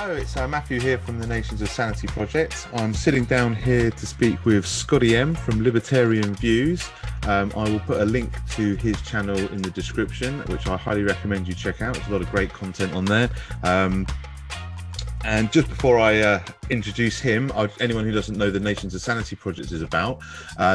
Hello, it's Matthew here from the Nations of Sanity project. I'm sitting down here to speak with Scotty M from Libertarian Views. I will put a link to his channel in the description, which I highly recommend you check out. There's a lot of great content on there. And just before I introduce him, anyone who doesn't know the Nations of Sanity project is about,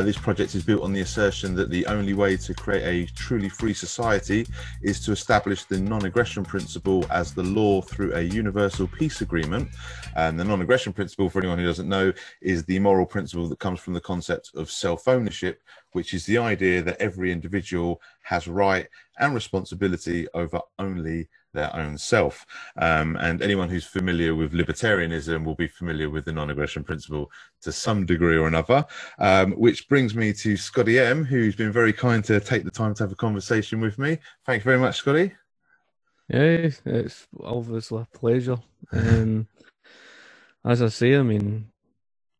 this project is built on the assertion that the only way to create a truly free society is to establish the non-aggression principle as the law through a universal peace agreement. And the non-aggression principle, for anyone who doesn't know, is the moral principle that comes from the concept of self-ownership, which is the idea that every individual has right and responsibility over only their own self. And anyone who's familiar with libertarianism will be familiar with the non-aggression principle to some degree or another, which brings me to Scotty M, who's been very kind to take the time to have a conversation with me. Thank you very much, Scotty. Yeah, it's obviously a pleasure. As I say, I mean,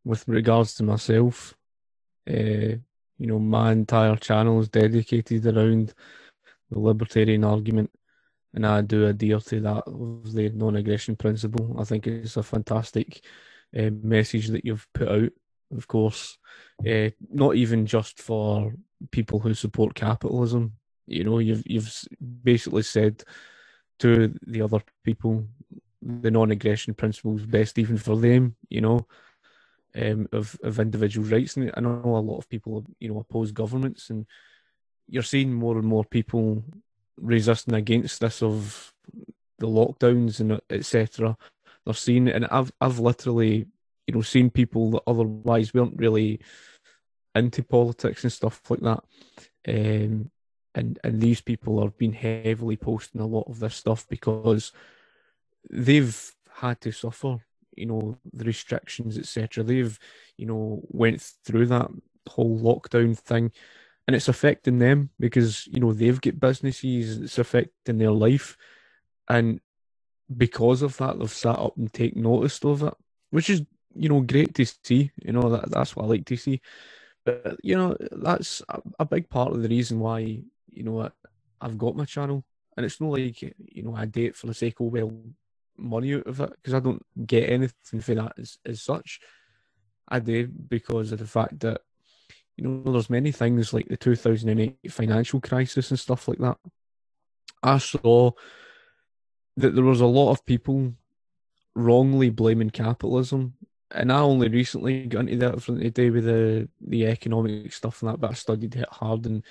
with regards to myself, my entire channel is dedicated around the libertarian argument, and I do adhere to that of the non-aggression principle. I think it's a fantastic message that you've put out, of course, not even just for people who support capitalism. You know, you've basically said to the other people the non-aggression principle is best even for them, of individual rights. And I know a lot of people, oppose governments, and you're seeing more and more people resisting against this of the lockdowns and etc. They're seeing it, and I've literally, seen people that otherwise weren't really into politics and stuff like that. And these people are being heavily posting a lot of this stuff because they've had to suffer, the restrictions, etc. They've, went through that whole lockdown thing, and it's affecting them because, they've got businesses, it's affecting their life. And because of that, they've sat up and taken notice of it, which is, great to see. That's what I like to see. But, that's a big part of the reason why, I've got my channel. And it's not like, I do it for the sake of, money out of it, because I don't get anything for that as such. I do because of the fact that, there's many things like the 2008 financial crisis and stuff like that. I saw that there was a lot of people wrongly blaming capitalism, and I only recently got into that from today with the economic stuff and that, but I studied it hard, and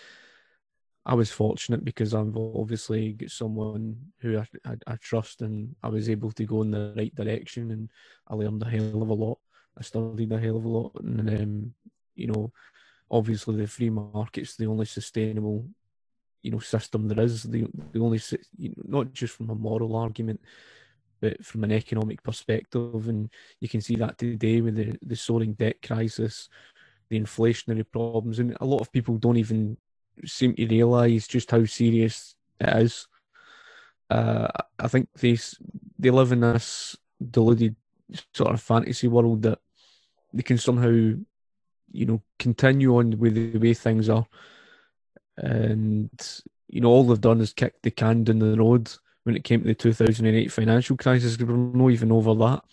I was fortunate because I've obviously got someone who I trust, and I was able to go in the right direction, and I learned a hell of a lot. I studied a hell of a lot, and obviously the free market's the only sustainable, system there is. The only, not just from a moral argument, but from an economic perspective. And you can see that today with the soaring debt crisis, the inflationary problems, and a lot of people don't even seem to realise just how serious it is. I think they live in this deluded sort of fantasy world that they can somehow, continue on with the way things are. And, all they've done is kick the can down the road when it came to the 2008 financial crisis. We're not even over that.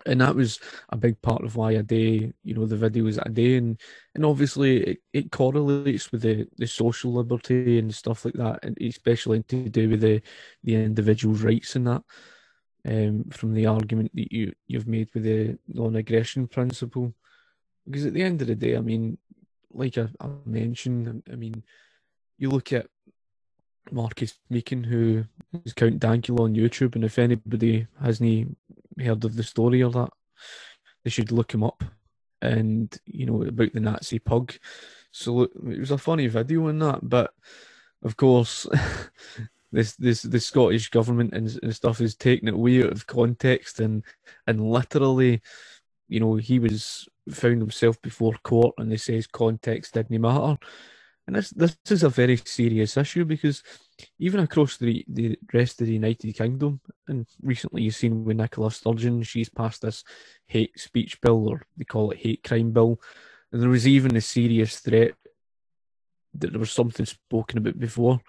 And that was a big part of why I do, the videos that I do. And obviously it correlates with the social liberty and stuff like that, and especially to do with the individual's rights and that, from the argument that you've made with the non-aggression principle. Because at the end of the day, I mean, like I mentioned, I mean, you look at Marcus Meekin, who is Count Dankula on YouTube, and if anybody hasn't heard of the story or that, they should look him up. And, about the Nazi pug. So it was a funny video on that, but of course, the Scottish government and stuff is taking it way out of context, and literally, he was found himself before court, and they says context didn't matter. And this is a very serious issue, because even across the rest of the United Kingdom, and recently you've seen with Nicola Sturgeon, she's passed this hate speech bill, or they call it hate crime bill, and there was even a serious threat that there was something spoken about before,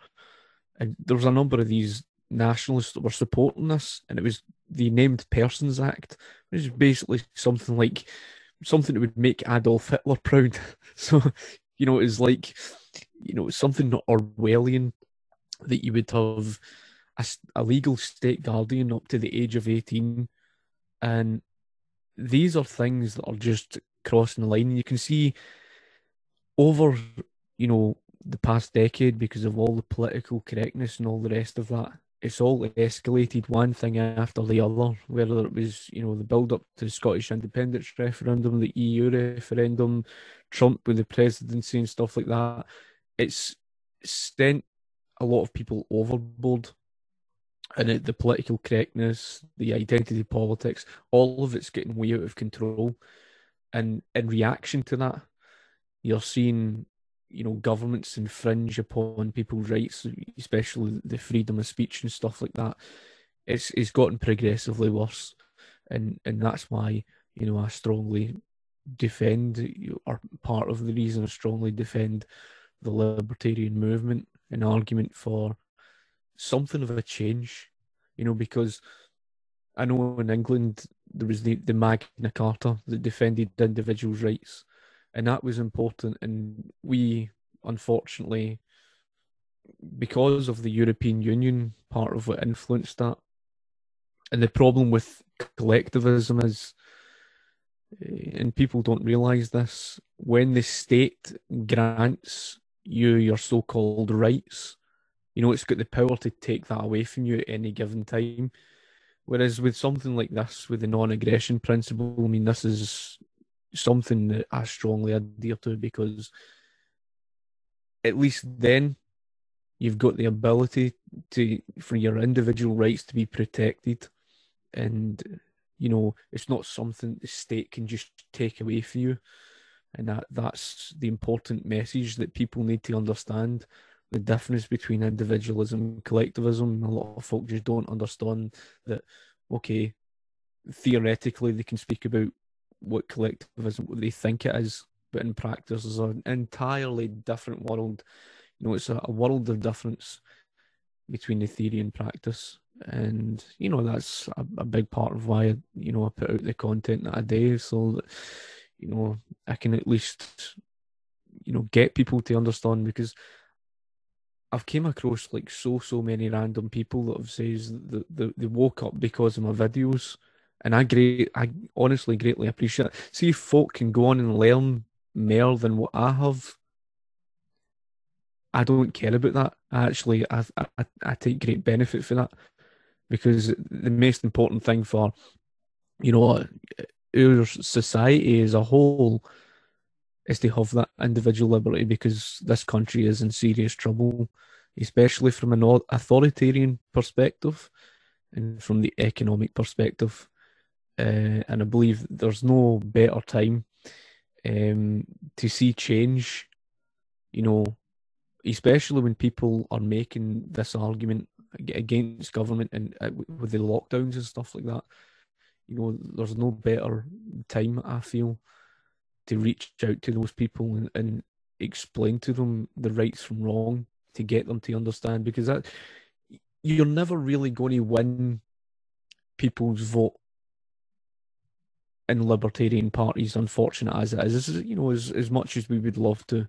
and there was a number of these nationalists that were supporting this, and it was the Named Persons Act, which is basically something that would make Adolf Hitler proud. So, it's like, something Orwellian, that you would have a legal state guardian up to the age of 18. And these are things that are just crossing the line. And you can see over, the past decade, because of all the political correctness and all the rest of that, it's all escalated one thing after the other, whether it was, the build-up to the Scottish independence referendum, the EU referendum, Trump with the presidency and stuff like that. It's sent a lot of people overboard. And the political correctness, the identity politics, all of it's getting way out of control. And in reaction to that, you're seeing, governments infringe upon people's rights, especially the freedom of speech and stuff like that. It's gotten progressively worse. And that's why, I strongly defend, or part of the reason I strongly defend the libertarian movement, an argument for something of a change, because I know in England there was the Magna Carta that defended individuals' rights, and that was important. And we, unfortunately, because of the European Union, part of what influenced that. And the problem with collectivism is, and people don't realise this, when the state grants you your so-called rights, it's got the power to take that away from you at any given time. Whereas with something like this, with the non-aggression principle, I mean, this is something that I strongly adhere to, because at least then you've got the ability for your individual rights to be protected. And, it's not something the state can just take away from you. And that's the important message that people need to understand. The difference between individualism and collectivism. A lot of folk just don't understand that, okay, theoretically they can speak about what collectivism, what they think it is, but in practice is an entirely different world. It's a world of difference between the theory and practice. And, that's a big part of why, I put out the content that I do, so that, I can at least, get people to understand, because I've came across like so many random people that have says that they woke up because of my videos, and I honestly greatly appreciate it. See if folk can go on and learn more than what I have. I don't care about that. I take great benefit for that, because the most important thing for, our society as a whole is to have that individual liberty, because this country is in serious trouble, especially from an authoritarian perspective and from the economic perspective. And I believe there's no better time to see change, especially when people are making this argument against government and with the lockdowns and stuff like that. There's no better time, I feel, to reach out to those people and explain to them the rights from wrong, to get them to understand, because that you're never really going to win people's vote in libertarian parties, unfortunate as it is, as much as we would love to.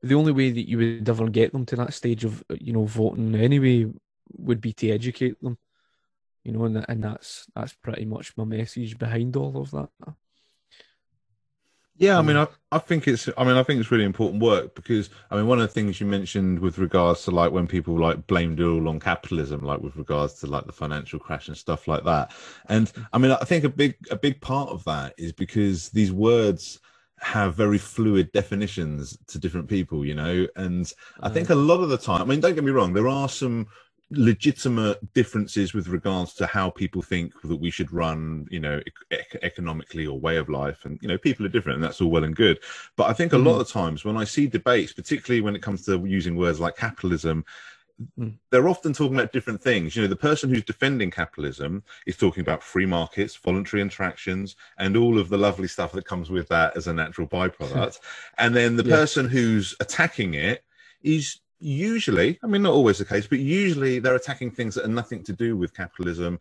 The only way that you would ever get them to that stage of, voting anyway would be to educate them, and that's pretty much my message behind all of that. Yeah, I think it's really important work, because one of the things you mentioned with regards to like when people like blamed it all on capitalism, like with regards to like the financial crash and stuff like that. And I think a big part of that is because these words have very fluid definitions to different people, and I think a lot of the time, don't get me wrong, there are some legitimate differences with regards to how people think that we should run, economically, or way of life, and people are different, and that's all well and good. But I think a lot of times when I see debates, particularly when it comes to using words like capitalism, they're often talking about different things. The person who's defending capitalism is talking about free markets, voluntary interactions, and all of the lovely stuff that comes with that as a natural byproduct. And then the person who's attacking it is usually, not always the case, but usually they're attacking things that are nothing to do with capitalism,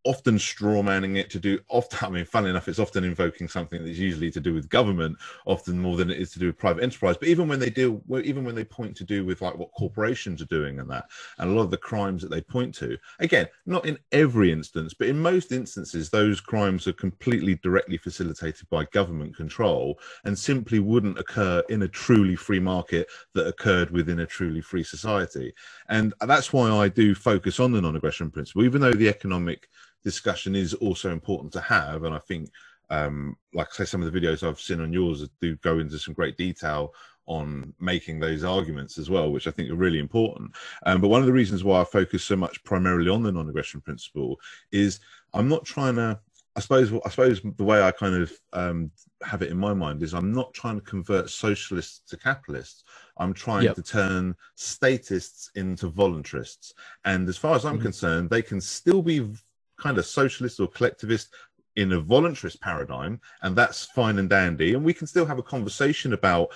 often straw manning it to do often. I mean, funnily enough, it's often invoking something that's usually to do with government, often more than it is to do with private enterprise. But even when they point to do with like what corporations are doing and that, and a lot of the crimes that they point to, again, not in every instance, but in most instances, those crimes are completely directly facilitated by government control and simply wouldn't occur in a truly free market that occurred within a truly free society. And that's why I do focus on the non-aggression principle, even though the economic discussion is also important to have. And I think, like I say, some of the videos I've seen on yours do go into some great detail on making those arguments as well, which I think are really important. But one of the reasons why I focus so much primarily on the non-aggression principle is I'm not trying to, I suppose the way I kind of have it in my mind is I'm not trying to convert socialists to capitalists. I'm trying to turn statists into voluntarists. And as far as I'm concerned, they can still be kind of socialist or collectivist in a voluntarist paradigm, and that's fine and dandy. And we can still have a conversation about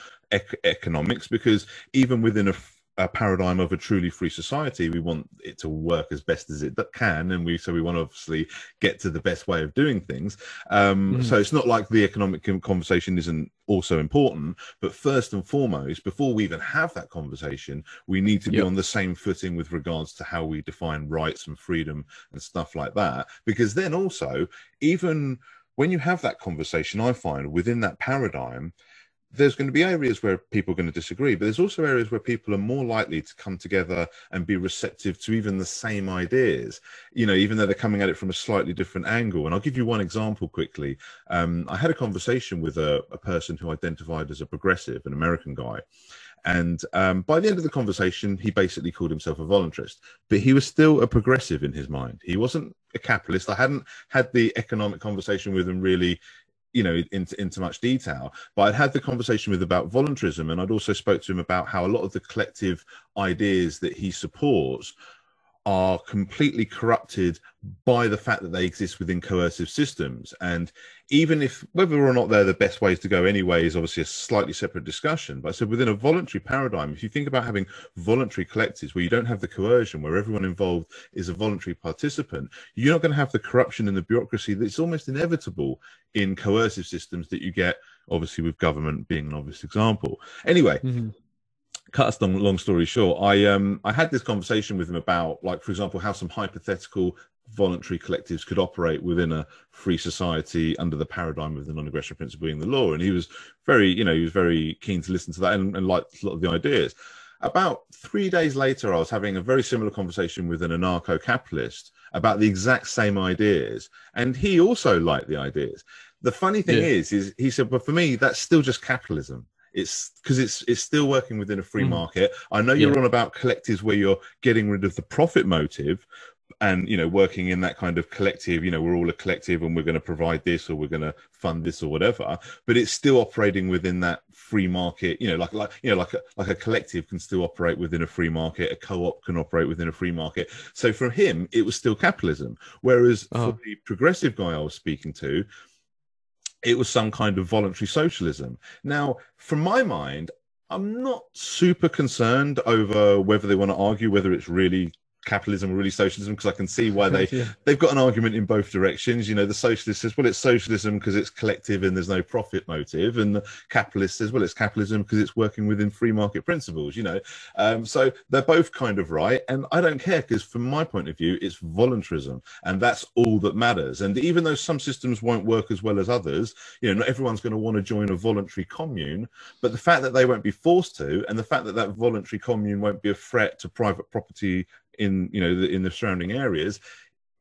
economics, because even within a paradigm of a truly free society, we want it to work as best as it can, and we want to obviously get to the best way of doing things. So it's not like the economic conversation isn't also important, but first and foremost, before we even have that conversation, we need to be on the same footing with regards to how we define rights and freedom and stuff like that. Because then also, even when you have that conversation, I find within that paradigm, there's going to be areas where people are going to disagree, but there's also areas where people are more likely to come together and be receptive to even the same ideas, you know, even though they're coming at it from a slightly different angle. And I'll give you one example quickly. I had a conversation with a person who identified as a progressive, an American guy. And by the end of the conversation, he basically called himself a voluntarist, but he was still a progressive in his mind. He wasn't a capitalist. I hadn't had the economic conversation with him really, you know, into much detail, but I'd had the conversation with about voluntarism, and I'd also spoke to him about how a lot of the collective ideas that he supports are completely corrupted by the fact that they exist within coercive systems. And even if whether or not they're the best ways to go anyway is obviously a slightly separate discussion, but I said within a voluntary paradigm, if you think about having voluntary collectives where you don't have the coercion, where everyone involved is a voluntary participant, you're not going to have the corruption and the bureaucracy that's almost inevitable in coercive systems that you get, obviously, with government being an obvious example. Anyway, cut a long story short, I had this conversation with him about, like, for example, how some hypothetical voluntary collectives could operate within a free society under the paradigm of the non-aggression principle being the law. And he was very, you know, he was very keen to listen to that and liked a lot of the ideas. About 3 days later, I was having a very similar conversation with an anarcho-capitalist about the exact same ideas, and he also liked the ideas. The funny thing is he said, but for me, that's still just capitalism. It's because it's still working within a free market. I know you're on about collectives where you're getting rid of the profit motive and, you know, working in that kind of collective, you know, we're all a collective and we're going to provide this or we're going to fund this or whatever, but it's still operating within that free market, you know, like a collective can still operate within a free market, a co-op can operate within a free market. So for him, it was still capitalism. Whereas for the progressive guy I was speaking to, it was some kind of voluntary socialism. Now, from my mind, I'm not super concerned over whether they want to argue whether it's really capitalism or really socialism, because I can see why they've got an argument in both directions. You know, the socialist says, well, it's socialism because it's collective and there's no profit motive, and the capitalist says, well, it's capitalism because it's working within free market principles, you know. So they're both kind of right, and I don't care, because from my point of view, it's voluntarism, and that's all that matters. And even though some systems won't work as well as others, you know, not everyone's going to want to join a voluntary commune, but the fact that they won't be forced to, and the fact that that voluntary commune won't be a threat to private property in, you know, in the surrounding areas,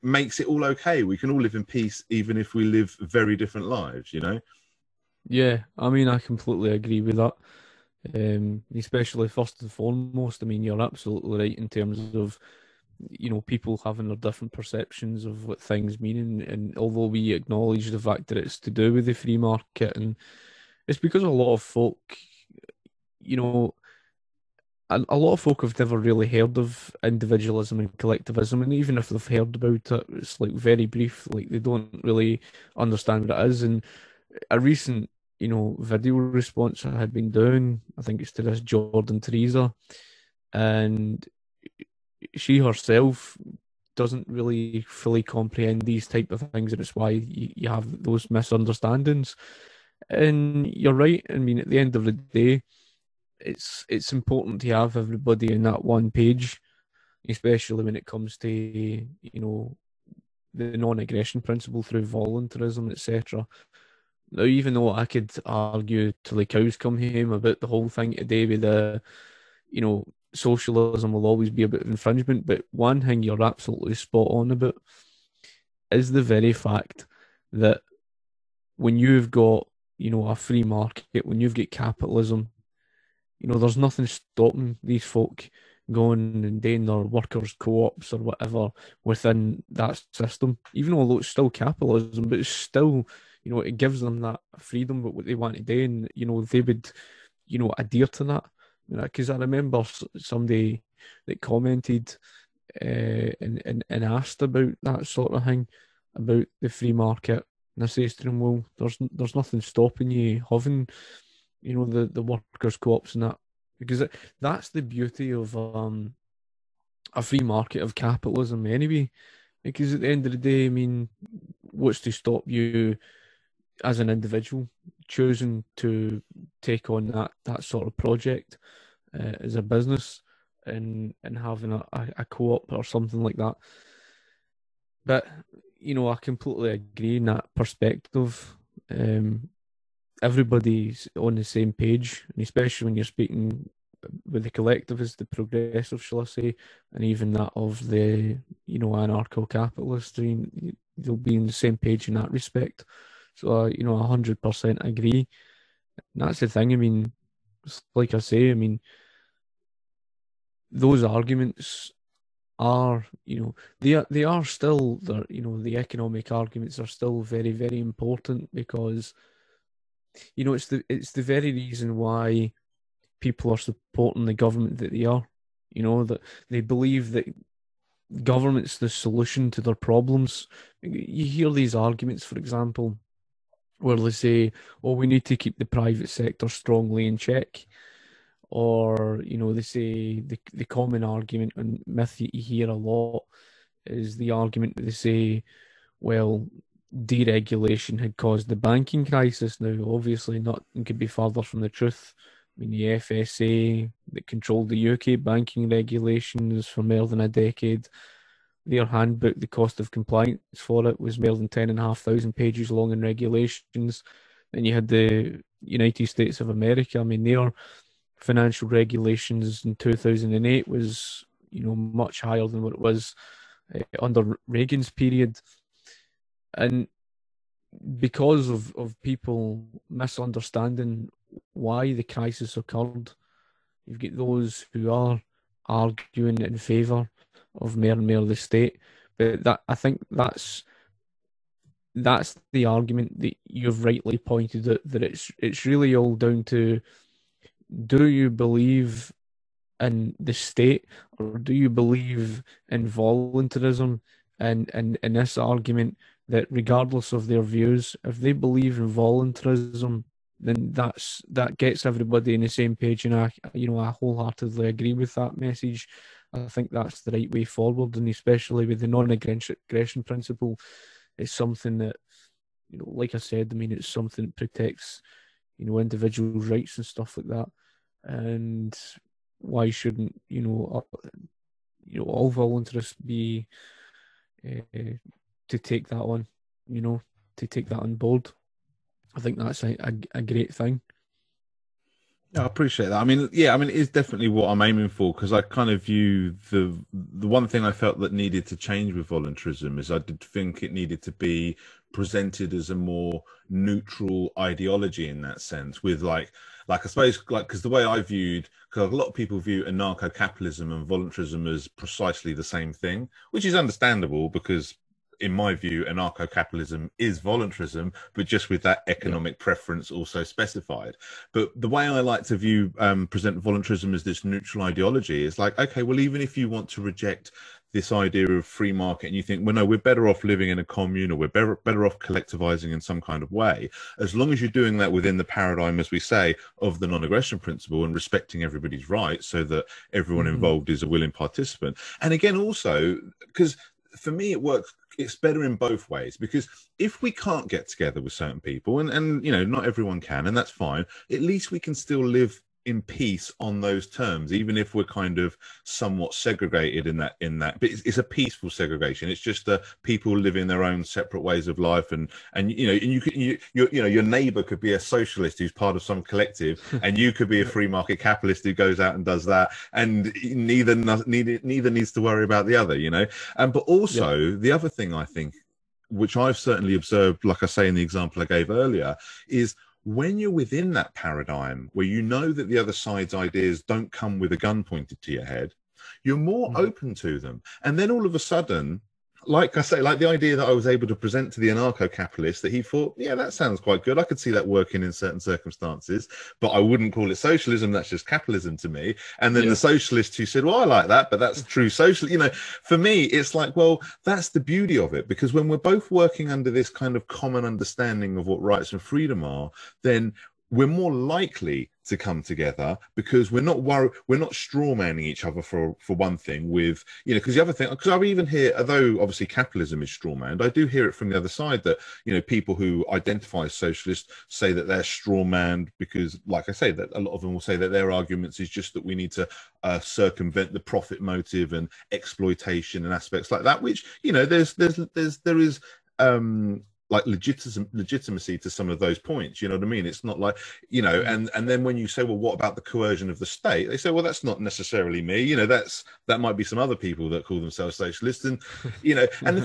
makes it all okay. We can all live in peace, even if we live very different lives, you know? Yeah, I mean, I completely agree with that. Especially first and foremost, I mean, you're absolutely right in terms of, you know, people having their different perceptions of what things mean. And although we acknowledge the fact that it's to do with the free market, and it's because a lot of folk, you know, a lot of folk have never really heard of individualism and collectivism, and even if they've heard about it, it's like very brief, like they don't really understand what it is. And a recent, you know, video response I had been doing, I think it's to this Jordan Teresa, and she herself doesn't really fully comprehend these type of things, and it's why you have those misunderstandings. And you're right. I mean, at the end of the day, it's important to have everybody in that one page, especially when it comes to, the non-aggression principle through voluntarism, etc. Now, even though I could argue till the cows come home about the whole thing today with socialism will always be about infringement, but one thing you're absolutely spot on about is the very fact that when you've got, a free market, when you've got capitalism, there's nothing stopping these folk going and doing their workers' co-ops or whatever within that system, even although it's still capitalism, but it's still, it gives them that freedom, but what they want to do, and, they would, adhere to that. Because I remember somebody that commented and asked about that sort of thing, about the free market. And I says to them, well, there's nothing stopping you having, the workers' co-ops and that, because that's the beauty of a free market of capitalism anyway. Because at the end of the day, I mean, what's to stop you as an individual choosing to take on that sort of project as a business and having a co-op or something like that? But I completely agree in that perspective. Everybody's on the same page, and especially when you're speaking with the collectivists, the progressive, shall I say, and even that of the anarcho-capitalists, they'll be on the same page in that respect. So 100% agree. And that's the thing. I mean, like I say, I mean, those arguments are, they are still there. The economic arguments are still very, very important, because it's the very reason why people are supporting the government that they are. That they believe that government's the solution to their problems. You hear these arguments, for example, where they say, "Oh, we need to keep the private sector strongly in check," or they say the common argument and myth that you hear a lot is the argument that they say, well, deregulation had caused the banking crisis. Now, obviously, nothing could be further from the truth. I mean, the FSA that controlled the UK banking regulations for more than a decade, their handbook, the cost of compliance for it was more than 10,500 pages long in regulations. Then you had the United States of America. I mean, their financial regulations in 2008 was, much higher than what it was under Reagan's period. And because of people misunderstanding why the crisis occurred, you've got those who are arguing in favour of more and more of the state. But I think that's the argument that you've rightly pointed out, that it's really all down to, do you believe in the state, or do you believe in voluntarism? And in this argument, that regardless of their views, if they believe in voluntarism, then that gets everybody on the same page. And I wholeheartedly agree with that message. I think that's the right way forward, and especially with the non-aggression principle, it's something that, like I said, I mean, it's something that protects, individual rights and stuff like that. And why shouldn't all voluntarists be to take that on, to take that on board? I think that's a great thing. Yeah, I appreciate that. I mean, it's definitely what I'm aiming for, because I kind of view the one thing I felt that needed to change with voluntarism is I did think it needed to be presented as a more neutral ideology in that sense, with like I suppose, because the way I viewed, because a lot of people view anarcho-capitalism and voluntarism as precisely the same thing, which is understandable, because in my view, anarcho-capitalism is voluntarism, but just with that economic preference also specified. But the way I like to present voluntarism as this neutral ideology is like, okay, well, even if you want to reject this idea of free market and you think, well, no, we're better off living in a commune, or we're better off collectivizing in some kind of way, as long as you're doing that within the paradigm, as we say, of the non-aggression principle and respecting everybody's rights so that everyone involved is a willing participant. And again, also, because for me, it works. It's better in both ways, because if we can't get together with certain people, and you know, not everyone can, and that's fine, at least we can still live in peace on those terms, even if we're kind of somewhat segregated in that, but it's a peaceful segregation. It's just people living their own separate ways of life, and you know, and your neighbor could be a socialist who's part of some collective, and you could be a free market capitalist who goes out and does that, and neither needs to worry about the other, you know. But also the other thing, I think, which I've certainly observed, like I say in the example I gave earlier, is when you're within that paradigm where you know that the other side's ideas don't come with a gun pointed to your head, you're more open to them. And then all of a sudden, like I say, like the idea that I was able to present to the anarcho-capitalist, that he thought, yeah, that sounds quite good. I could see that working in certain circumstances, but I wouldn't call it socialism. That's just capitalism to me. And then the socialist who said, well, I like that, but that's true social. You know, for me, it's like, well, that's the beauty of it, because when we're both working under this kind of common understanding of what rights and freedom are, then we're more likely to come together, because we're not worried, we're not straw manning each other for one thing with, you know, because the other thing, because I even hear, although obviously capitalism is straw manned, I do hear it from the other side that, you know, people who identify as socialists say that they're straw manned because, like I say, that a lot of them will say that their arguments is just that we need to circumvent the profit motive and exploitation and aspects like that, which, you know, there is like legitimacy to some of those points, you know what I mean? It's not like, you know, and then when you say, well, what about the coercion of the state? They say, well, that's not necessarily me, you know, that might be some other people that call themselves socialists, and you know, and the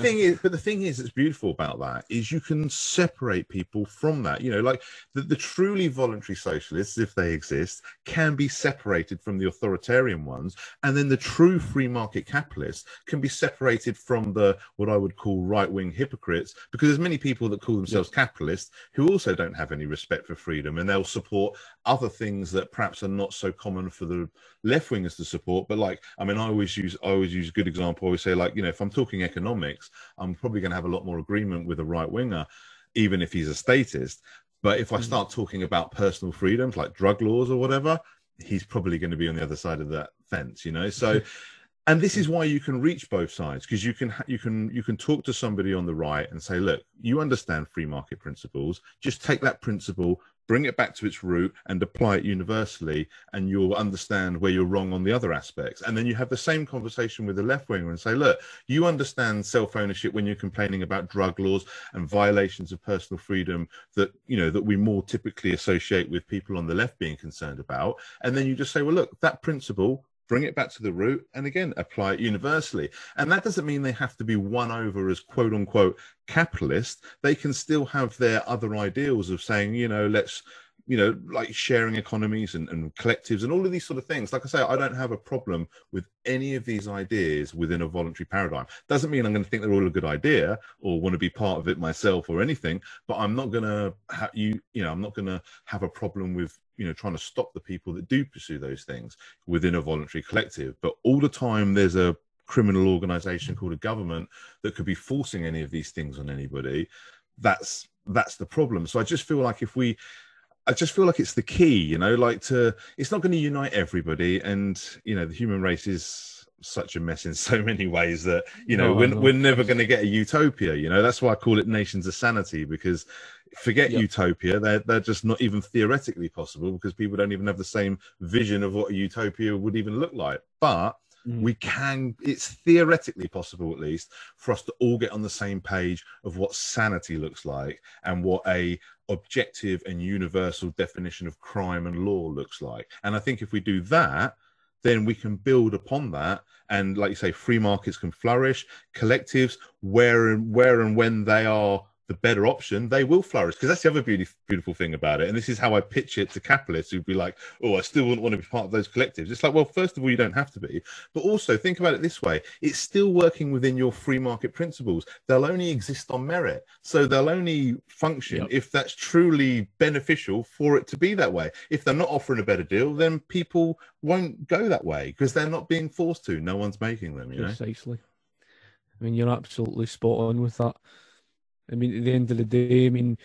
thing is that's beautiful about that is you can separate people from that, you know, like the truly voluntary socialists, if they exist, can be separated from the authoritarian ones, and then the true free market capitalists can be separated from the what I would call right-wing hypocrites, because there's many people that call themselves capitalists who also don't have any respect for freedom, and they'll support other things that perhaps are not so common for the left wingers to support. But like, I mean, I always use a good example. I always say, like, you know, if I'm talking economics, I'm probably going to have a lot more agreement with a right winger, even if he's a statist. But if I start talking about personal freedoms like drug laws or whatever, he's probably going to be on the other side of that fence, you know. So and this is why you can reach both sides, because you can talk to somebody on the right and say, look, you understand free market principles, just take that principle, bring it back to its root and apply it universally, and you'll understand where you're wrong on the other aspects. And then you have the same conversation with the left winger and say, look, you understand self-ownership when you're complaining about drug laws and violations of personal freedom that, you know, that we more typically associate with people on the left being concerned about. And then you just say, well, look, that principle, bring it back to the root, and again, apply it universally. And that doesn't mean they have to be won over as quote unquote capitalist. They can still have their other ideals of saying, you know, let's, you know, like sharing economies and collectives and all of these sort of things. Like I say, I don't have a problem with any of these ideas within a voluntary paradigm. Doesn't mean I'm going to think they're all a good idea or want to be part of it myself or anything, but I'm not going to I'm not going to have a problem with, you know, trying to stop the people that do pursue those things within a voluntary collective. But all the time there's a criminal organization called a government that could be forcing any of these things on anybody. That's the problem. So I just feel like it's the key, you know, like it's not going to unite everybody. And, you know, the human race is such a mess in so many ways that, you know, we're never going to get a utopia, you know. That's why I call it Nations of Sanity, because forget utopia, they're just not even theoretically possible, because people don't even have the same vision of what a utopia would even look like. But it's theoretically possible, at least, for us to all get on the same page of what sanity looks like and what a objective and universal definition of crime and law looks like. And I think if we do that, then we can build upon that. And like you say, free markets can flourish, collectives, where and when they are the better option, they will flourish. Because that's the other beautiful thing about it. And this is how I pitch it to capitalists who'd be like, oh, I still wouldn't want to be part of those collectives. It's like, well, first of all, you don't have to be. But also think about it this way. It's still working within your free market principles. They'll only exist on merit. So they'll only function if that's truly beneficial for it to be that way. If they're not offering a better deal, then people won't go that way because they're not being forced to. No one's making them, you know? Precisely. I mean, you're absolutely spot on with that. I mean, at the end of the day, I mean,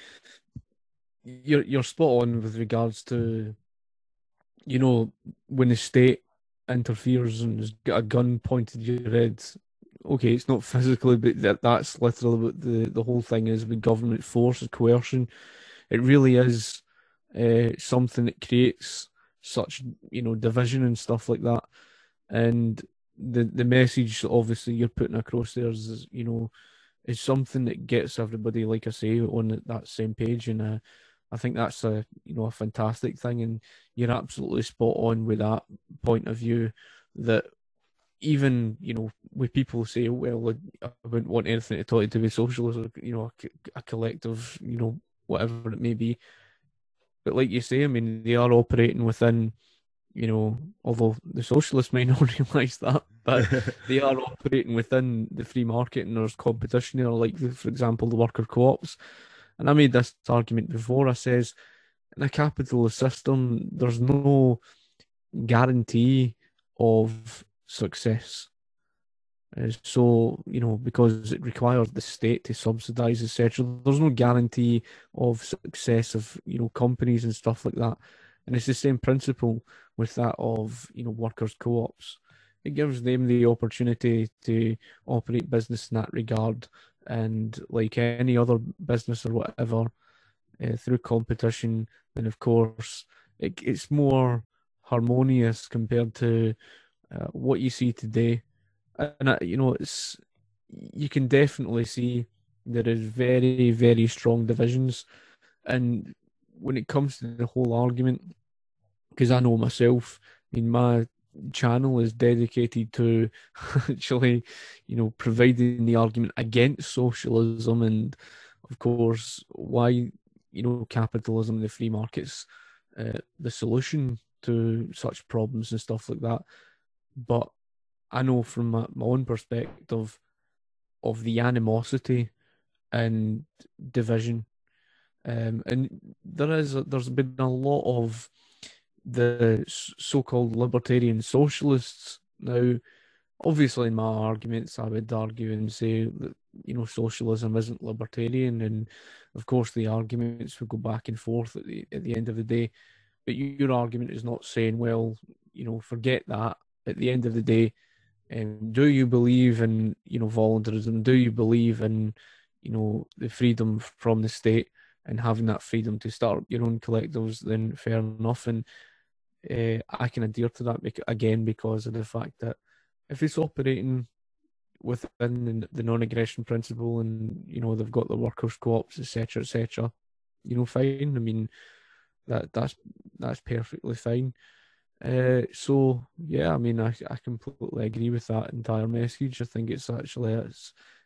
you're spot on with regards to, you know, when the state interferes and has got a gun pointed at your head, okay, it's not physically, but that's literally what the whole thing is with government force and coercion. It really is something that creates such, division and stuff like that. And the message obviously you're putting across there is something that gets everybody, like I say, on that same page. And I think that's a fantastic thing. And you're absolutely spot on with that point of view, that even, with people say, well, I wouldn't want anything to do with socialism, or, a collective, whatever it may be. But like you say, I mean, they are operating within, although the socialists may not realise that, but they are operating within the free market, and there's competition there, like, for example, the worker co-ops. And I made this argument before. I says, in a capitalist system, there's no guarantee of success. So, because it requires the state to subsidize, etc., there's no guarantee of success of, companies and stuff like that. And it's the same principle with that of, workers' co-ops. It gives them the opportunity to operate business in that regard. And like any other business or whatever, through competition, then of course, it's more harmonious compared to what you see today. And you can definitely see there is very, very strong divisions. And when it comes to the whole argument, because I know myself, I mean, my channel is dedicated to actually, providing the argument against socialism, and of course why, capitalism, the free markets, the solution to such problems and stuff like that. But I know from my own perspective of the animosity and division, and there's been a lot of the so-called libertarian socialists. Now, obviously, in my arguments, I would argue and say that socialism isn't libertarian, and of course, the arguments would go back and forth at the end of the day. But your argument is not saying, well, forget that. At the end of the day, do you believe in voluntarism? Do you believe in the freedom from the state and having that freedom to start your own collectives? Then fair enough, and I can adhere to that again because of the fact that if it's operating within the non-aggression principle, and they've got the workers' co-ops, etc., etc., fine. I mean that's perfectly fine. So yeah, I mean, I completely agree with that entire message. I think it's actually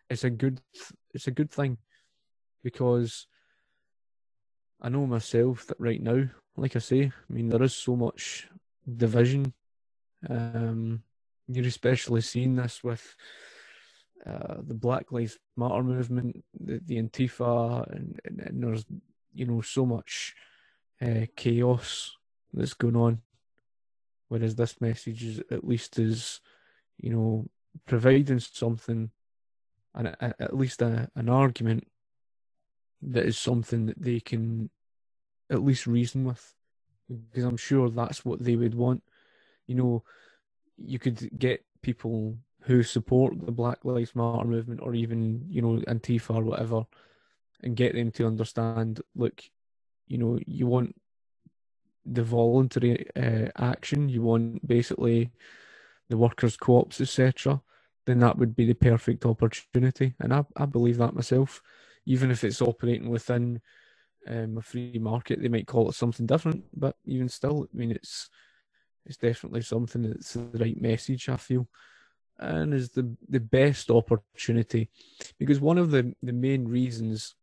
it's a good thing, because I know myself that right now, like I say, I mean, there is so much division. You're especially seeing this with the Black Lives Matter movement, the Antifa, and there's so much chaos that's going on. Whereas this message is at least providing something, and at least an argument that is something that they can at least reason with, because I'm sure that's what they would want. You could get people who support the Black Lives Matter movement, or even Antifa or whatever, and get them to understand, look, you want the voluntary action, you want basically the workers' co-ops, etc., then that would be the perfect opportunity. And I believe that myself. Even if it's operating within a free market, they might call it something different, but even still, I mean, it's definitely something that's the right message, I feel, and is the best opportunity. Because one of the main reasons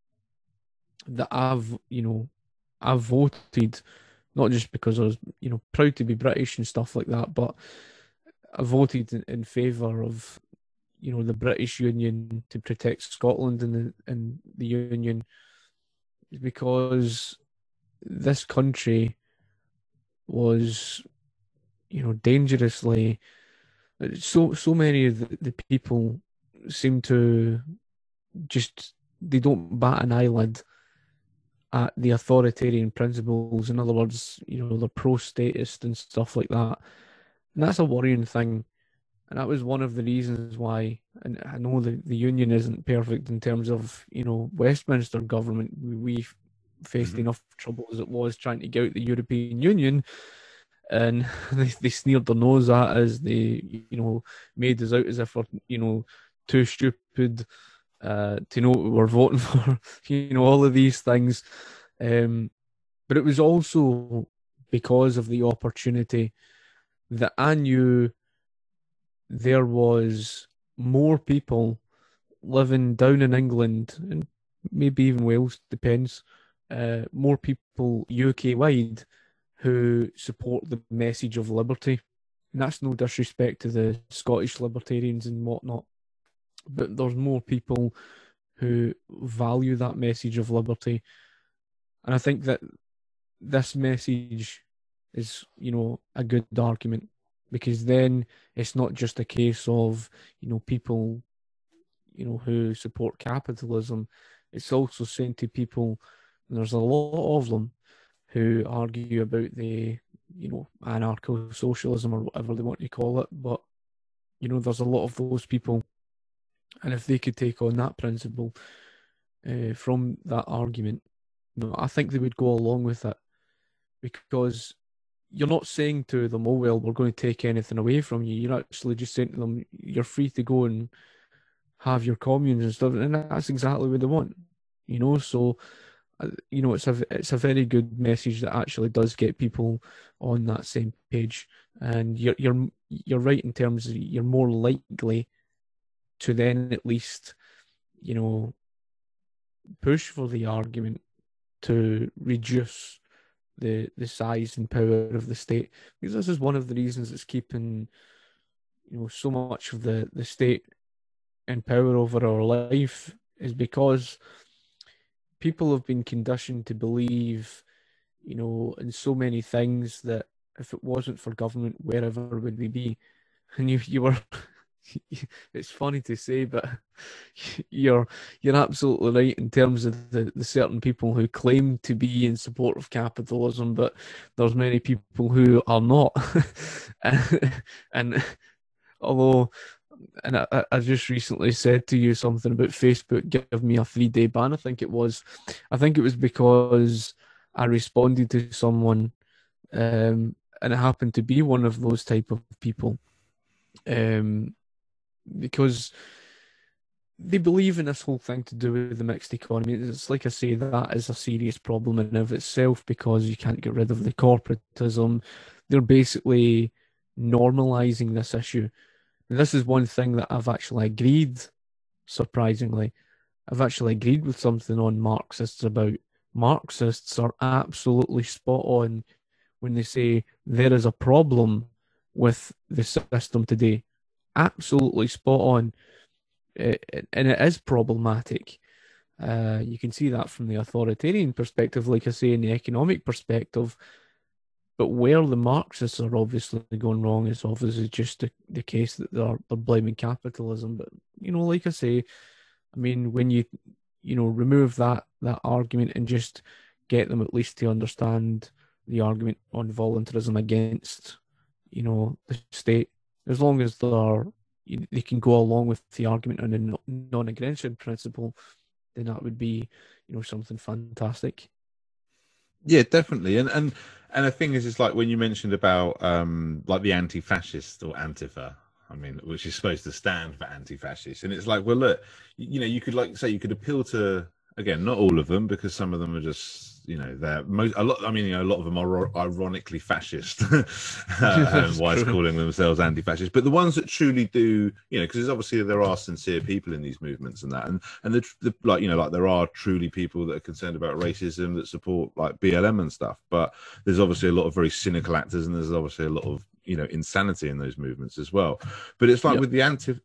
that I've voted, not just because I was proud to be British and stuff like that, but I voted in favour of the British Union to protect Scotland and the Union, is because this country was dangerously, so many of the people seem to just, they don't bat an eyelid at the authoritarian principles. In other words, they're pro-statist and stuff like that. And that's a worrying thing. And that was one of the reasons why, and I know the union isn't perfect in terms of, Westminster government. We faced Mhm. enough trouble as it was trying to get out the European Union, and they sneered their nose at us. They, made us out as if we're, too stupid to know what we were voting for, all of these things. But it was also because of the opportunity that I knew there was more people living down in England and maybe even Wales, depends, more people UK wide who support the message of liberty. And that's no disrespect to the Scottish libertarians and whatnot, but there's more people who value that message of liberty. And I think that this message is, a good argument, because then it's not just a case of, people, who support capitalism. It's also saying to people, and there's a lot of them who argue about the, anarcho-socialism or whatever they want to call it. But, there's a lot of those people. And if they could take on that principle from that argument, I think they would go along with it, because you're not saying to them, oh, well, we're going to take anything away from you. You're actually just saying to them, you're free to go and have your communes and stuff. And that's exactly what they want, So, it's a very good message that actually does get people on that same page. And you're right in terms of you're more likely to then at least, push for the argument to reduce the size and power of the state, because this is one of the reasons it's keeping so much of the state in power over our life, is because people have been conditioned to believe in so many things that if it wasn't for government, wherever would we be? And you were it's funny to say, but you're absolutely right in terms of the certain people who claim to be in support of capitalism, but there's many people who are not. and although, and I just recently said to you something about Facebook give me a 3-day ban. I think it was because I responded to someone, and it happened to be one of those type of people. Because they believe in this whole thing to do with the mixed economy. It's like I say, that is a serious problem in of itself, because you can't get rid of the corporatism. They're basically normalizing this issue. And this is one thing that I've actually agreed, surprisingly. I've actually agreed with something on Marxists about. Marxists are absolutely spot on when they say there is a problem with the system today. Absolutely spot on. And it is problematic. You can see that from the authoritarian perspective, like I say, in the economic perspective. But where the Marxists are obviously going wrong is obviously just the case that they're blaming capitalism. But like I say, I mean, when you remove that argument and just get them at least to understand the argument on voluntarism against the state, as long as they can go along with the argument on the non-aggression principle, then that would be something fantastic. Yeah, definitely. And the thing is, it's like when you mentioned about like the anti-fascist or Antifa, I mean, which is supposed to stand for anti-fascist, and it's like, well, look, you could, like say, you could appeal to, again, not all of them, because some of them are just, they're a lot of them are ironically fascist, whilst calling themselves anti-fascist. But the ones that truly do, because obviously there are sincere people in these movements and that, and like there are truly people that are concerned about racism that support like BLM and stuff. But there's obviously a lot of very cynical actors, and there's obviously a lot of insanity in those movements as well. But it's like with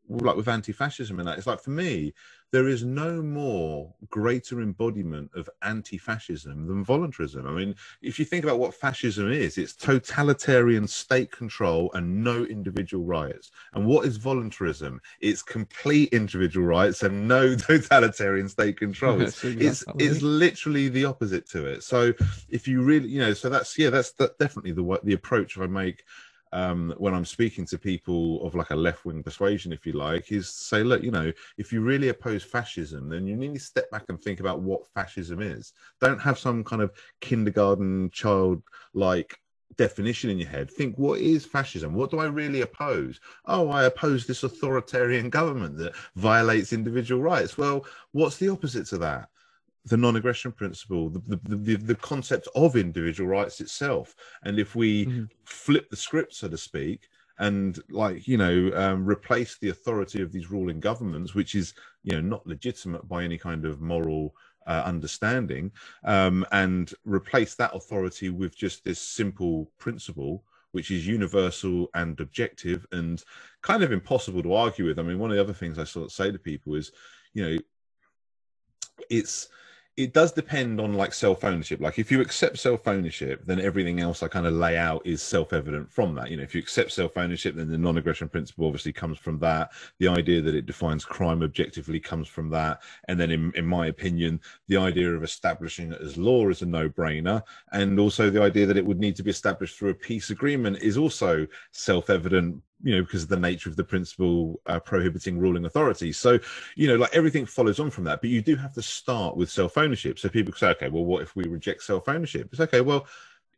with anti-fascism and that, it's like, for me, there is no more greater embodiment of anti-fascism than voluntarism. I mean, if you think about what fascism is, it's totalitarian state control and no individual rights. And what is voluntarism? It's complete individual rights and no totalitarian state control. It's literally the opposite to it. So if you really, so that's definitely the approach I make when I'm speaking to people of like a left-wing persuasion, if you like, is say, look, you know, if you really oppose fascism, then you need to step back and think about what fascism is. Don't have some kind of kindergarten child like definition in your head. Think, what is fascism? What do I really oppose? Oh, I oppose this authoritarian government that violates individual rights. Well, what's the opposite to that? The non-aggression principle, the concept of individual rights itself. And if we flip the script, so to speak, and like, you know, replace the authority of these ruling governments, which is, you know, not legitimate by any kind of moral understanding, and replace that authority with just this simple principle, which is universal and objective and kind of impossible to argue with. I mean, one of the other things I sort of say to people is, you know, it does depend on like self-ownership. Like if you accept self-ownership, then everything else I kind of lay out is self-evident from that. You know, if you accept self-ownership, then the non-aggression principle obviously comes from that. The idea that it defines crime objectively comes from that. And then in my opinion, the idea of establishing it as law is a no-brainer. And also the idea that it would need to be established through a peace agreement is also self-evident, you know, because of the nature of the principle prohibiting ruling authority. So, you know, like everything follows on from that, but you do have to start with self-ownership. So people say, okay, well, what if we reject self-ownership? It's okay, well,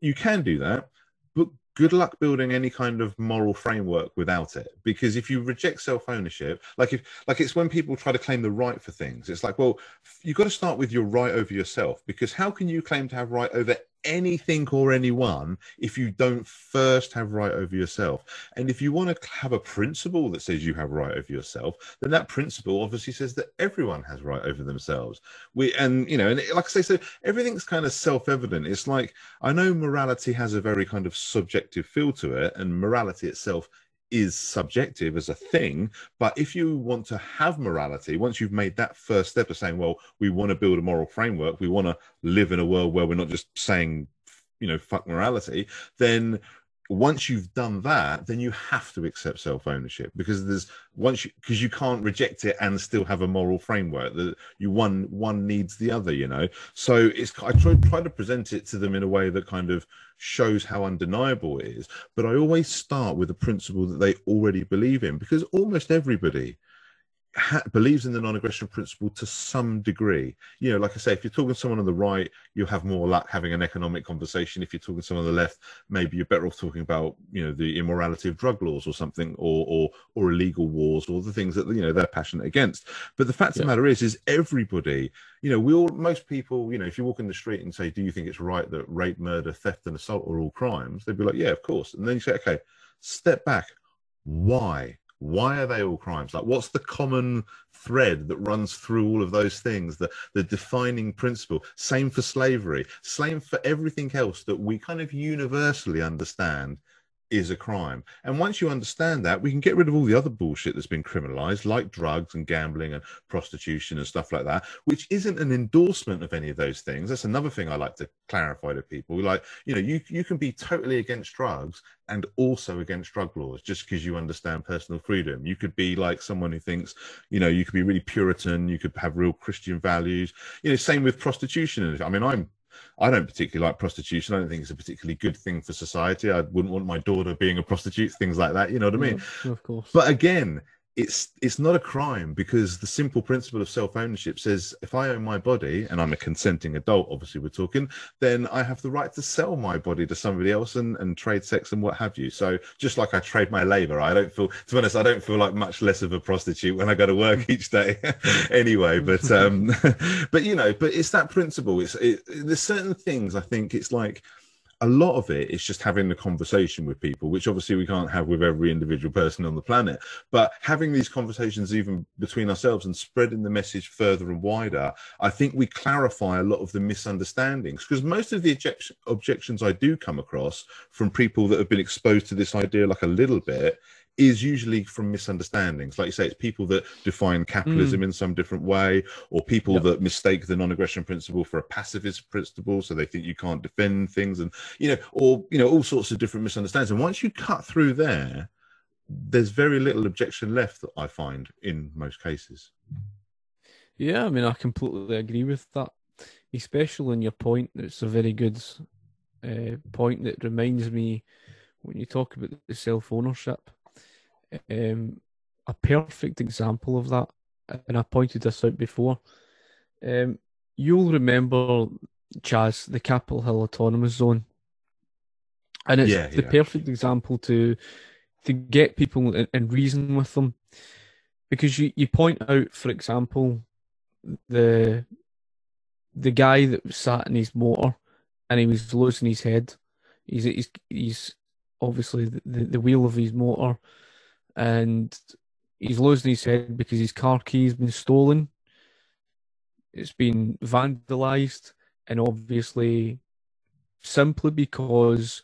you can do that, but good luck building any kind of moral framework without it. Because if you reject self-ownership, like it's when people try to claim the right for things, it's like, well, you've got to start with your right over yourself, because how can you claim to have right over anything or anyone if you don't first have right over yourself? And if you want to have a principle that says you have right over yourself, then that principle obviously says that everyone has right over themselves. And you know, and like I say, so everything's kind of self-evident. It's like, I know morality has a very kind of subjective feel to it, and morality itself is subjective as a thing. But if you want to have morality, once you've made that first step of saying, well, we want to build a moral framework, we want to live in a world where we're not just saying, you know, fuck morality, then once you've done that, then you have to accept self-ownership, because because you can't reject it and still have a moral framework. That one needs the other, you know. So I try to present it to them in a way that kind of shows how undeniable it is. But I always start with a principle that they already believe in, because almost everybody believes in the non-aggression principle to some degree. You know, like I say, if you're talking to someone on the right, you'll have more luck having an economic conversation. If you're talking to someone on the left, maybe you're better off talking about, you know, the immorality of drug laws or something, or illegal wars, or the things that, you know, they're passionate against. But the fact of the matter is everybody, you know, most people, you know, if you walk in the street and say, do you think it's right that rape, murder, theft and assault are all crimes? They'd be like, yeah, of course. And then you say, okay, step back. Why? Why are they all crimes? Like, what's the common thread that runs through all of those things, the defining principle? Same for slavery, same for everything else that we kind of universally understand is a crime. And once you understand that, we can get rid of all the other bullshit that's been criminalized, like drugs and gambling and prostitution and stuff like that, which isn't an endorsement of any of those things. That's another thing I like to clarify to people. Like, you know, you can be totally against drugs and also against drug laws just because you understand personal freedom. You could be like someone who thinks, you know, you could be really Puritan, you could have real Christian values. You know, same with prostitution. I mean, I don't particularly like prostitution. I don't think it's a particularly good thing for society. I wouldn't want my daughter being a prostitute, things like that. You know what I mean? Of course. But again, it's not a crime, because the simple principle of self-ownership says if I own my body and I'm a consenting adult, obviously we're talking, then I have the right to sell my body to somebody else and trade sex and what have you. So just like I trade my labor, I don't feel, to be honest, I don't feel like much less of a prostitute when I go to work each day anyway. But but you know, but it's that principle. There's certain things, I think it's like, a lot of it is just having the conversation with people, which obviously we can't have with every individual person on the planet, but having these conversations even between ourselves and spreading the message further and wider, I think we clarify a lot of the misunderstandings, because most of the objections I do come across from people that have been exposed to this idea like a little bit is usually from misunderstandings. Like you say, it's people that define capitalism in some different way, or people that mistake the non-aggression principle for a pacifist principle, so they think you can't defend things, and you know, or you know, all sorts of different misunderstandings. And once you cut through there, there's very little objection left, that I find in most cases. Yeah, I mean, I completely agree with that, especially in your point. It's a very good point that reminds me when you talk about the self-ownership, a perfect example of that, and I pointed this out before. You'll remember, Chaz, the Capitol Hill Autonomous Zone, and it's Yeah, the yeah. perfect example to get people and reason with them, because you point out, for example, the guy that sat in his motor and he was losing his head. He's obviously the wheel of his motor, and he's losing his head because his car key's been stolen. It's been vandalized, and obviously simply because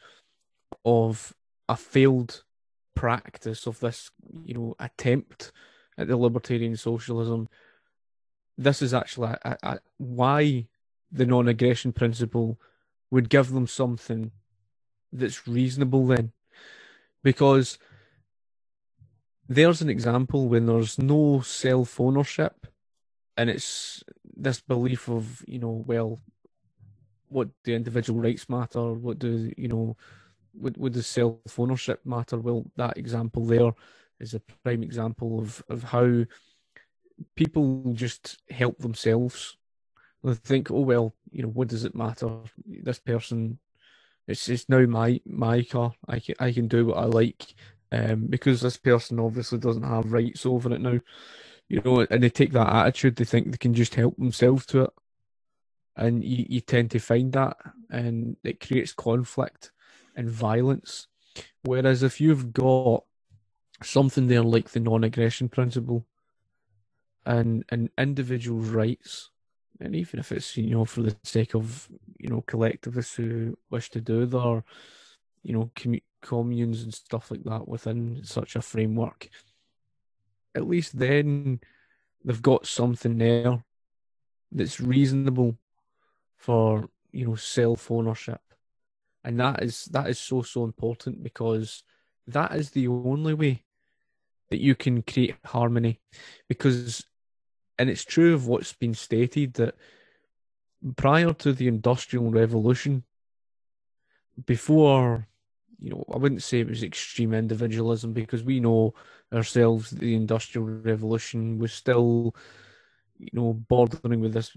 of a failed practice of this, attempt at the libertarian socialism. This is actually why the non-aggression principle would give them something that's reasonable then. Because there's an example when there's no self-ownership, and it's this belief of, well, what do individual rights matter? What do, what does self-ownership matter? Well, that example there is a prime example of how people just help themselves. They think, oh well, what does it matter? This person, it's now my car. I can do what I like, because this person obviously doesn't have rights over it now. And they take that attitude. They think they can just help themselves to it, and you tend to find that, and it creates conflict and violence. Whereas if you've got something there like the non-aggression principle and individuals' rights, and even if it's for the sake of collectivists who wish to do their communes and stuff like that within such a framework, at least then they've got something there that's reasonable for self-ownership. And that is so important, because that is the only way that you can create harmony. Because, and it's true of what's been stated, that prior to the Industrial Revolution, before, I wouldn't say it was extreme individualism, because we know ourselves that the Industrial Revolution was still, bordering with this,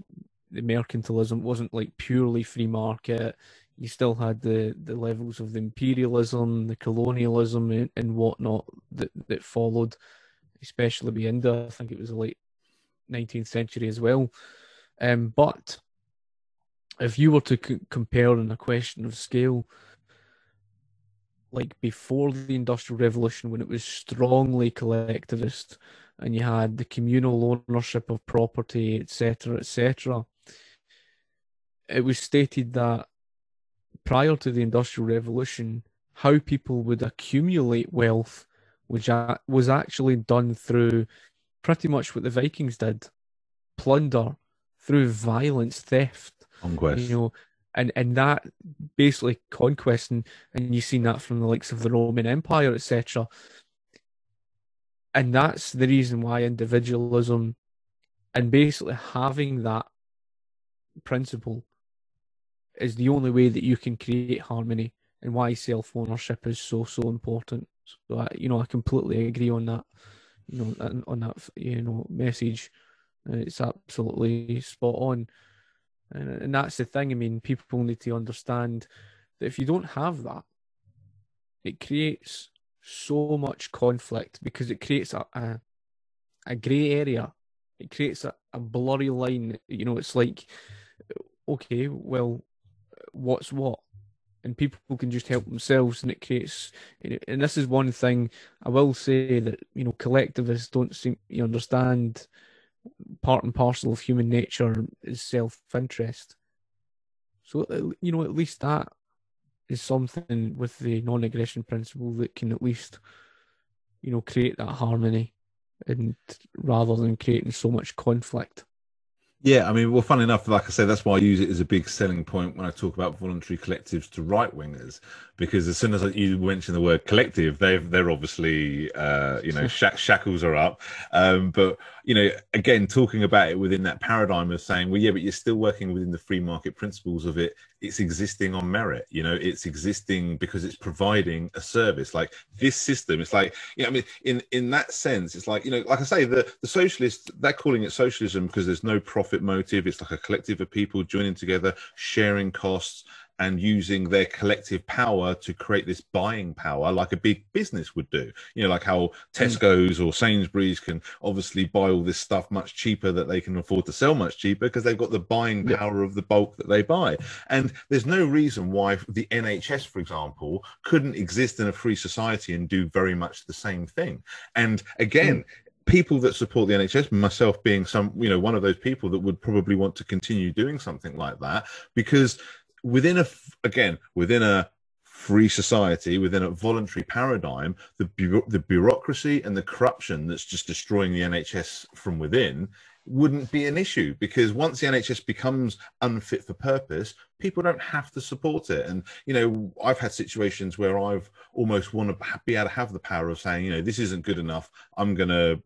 the mercantilism. It wasn't like purely free market. You still had the levels of the imperialism, the colonialism, and whatnot that followed, especially with India. I think it was the late 19th century as well. But if you were to compare in a question of scale, like before the Industrial Revolution, when it was strongly collectivist, and you had the communal ownership of property, etc., etc., it was stated that prior to the Industrial Revolution, how people would accumulate wealth was actually done through pretty much what the Vikings did: plunder, through violence, theft, Conquest. And that basically conquest, and you've seen that from the likes of the Roman Empire, etc. And that's the reason why individualism, and basically having that principle, is the only way that you can create harmony, and why self-ownership is so important. So I completely agree on that, on that message. It's absolutely spot on. And that's the thing. I mean, people need to understand that if you don't have that, it creates so much conflict, because it creates a grey area. It creates a blurry line. It's like, okay, well, what's what? And people can just help themselves, and it creates. And this is one thing I will say, that collectivists don't seem to understand. Part and parcel of human nature is self-interest. So at least that is something with the non-aggression principle that can at least create that harmony, and rather than creating so much conflict. Yeah, I mean, well, fun enough, like I say, that's why I use it as a big selling point when I talk about voluntary collectives to right wingers, because as soon as you mention the word collective, they're obviously shackles are up. But again, talking about it within that paradigm of saying, well, yeah, but you're still working within the free market principles of it. it's existing on merit. You know, it's existing because it's providing a service. Like this system, it's like, you know, I mean, in that sense, it's like, you know, like I say, the socialists, they're calling it socialism because there's no profit motive. It's like a collective of people joining together, sharing costs, and using their collective power to create this buying power like a big business would do. You know, like how Tesco's or Sainsbury's can obviously buy all this stuff much cheaper that they can afford to sell much cheaper because they've got the buying power of the bulk that they buy. And there's no reason why the NHS, for example, couldn't exist in a free society and do very much the same thing. And again, people that support the NHS, myself being one of those people that would probably want to continue doing something like that, because within a free society, within a voluntary paradigm, the bureaucracy and the corruption that's just destroying the NHS from within wouldn't be an issue, because once the NHS becomes unfit for purpose, people don't have to support it. And, you know, I've had situations where I've almost want to be able to have the power of saying, you know, this isn't good enough, I'm going to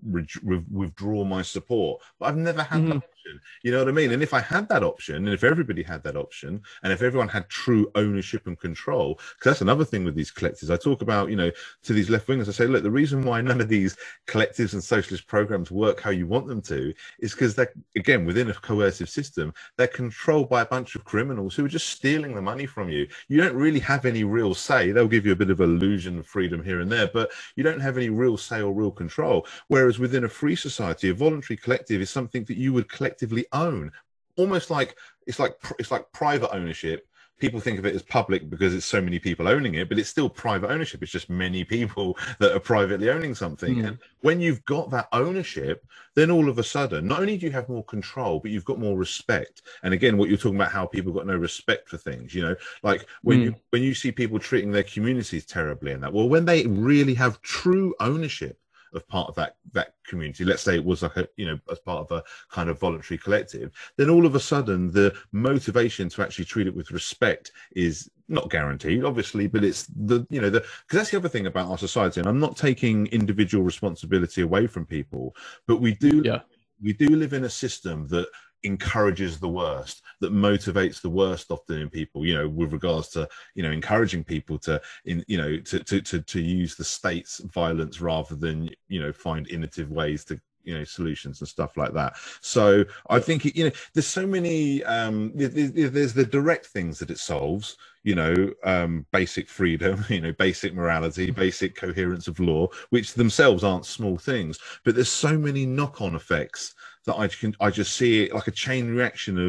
withdraw my support. But I've never had that option. You know what I mean? And if I had that option, and if everybody had that option, and if everyone had true ownership and control, because that's another thing with these collectives. I talk about, you know, to these left wingers, I say, look, the reason why none of these collectives and socialist programs work how you want them to is because they're, again, within a coercive system, they're controlled by a bunch of criminals who are just stealing the money from you. You don't really have any real say. They'll give you a bit of illusion of freedom here and there, but you don't have any real say or real control. Whereas within a free society, a voluntary collective is something that you would collectively own. Almost like it's like private ownership. People think of it as public because it's so many people owning it, but it's still private ownership. It's just many people that are privately owning something. And when you've got that ownership, then all of a sudden, not only do you have more control, but you've got more respect. And again, what you're talking about, how people got no respect for things, you know, like when you see people treating their communities terribly and that, well, when they really have true ownership of part of that community, let's say it was like a, you know, as part of a kind of voluntary collective, then all of a sudden the motivation to actually treat it with respect is not guaranteed, obviously, but it's the, you know, because that's the other thing about our society. And I'm not taking individual responsibility away from people, but we do live in a system that encourages the worst, that motivates the worst often in people, you know, with regards to, you know, encouraging people to use the state's violence rather than, you know, find innovative ways to, you know, solutions and stuff like that. So I think, you know, there's so many, there's the direct things that it solves, you know, basic freedom, you know, basic morality, basic coherence of law, which themselves aren't small things, but there's so many knock-on effects that I just see it like a chain reaction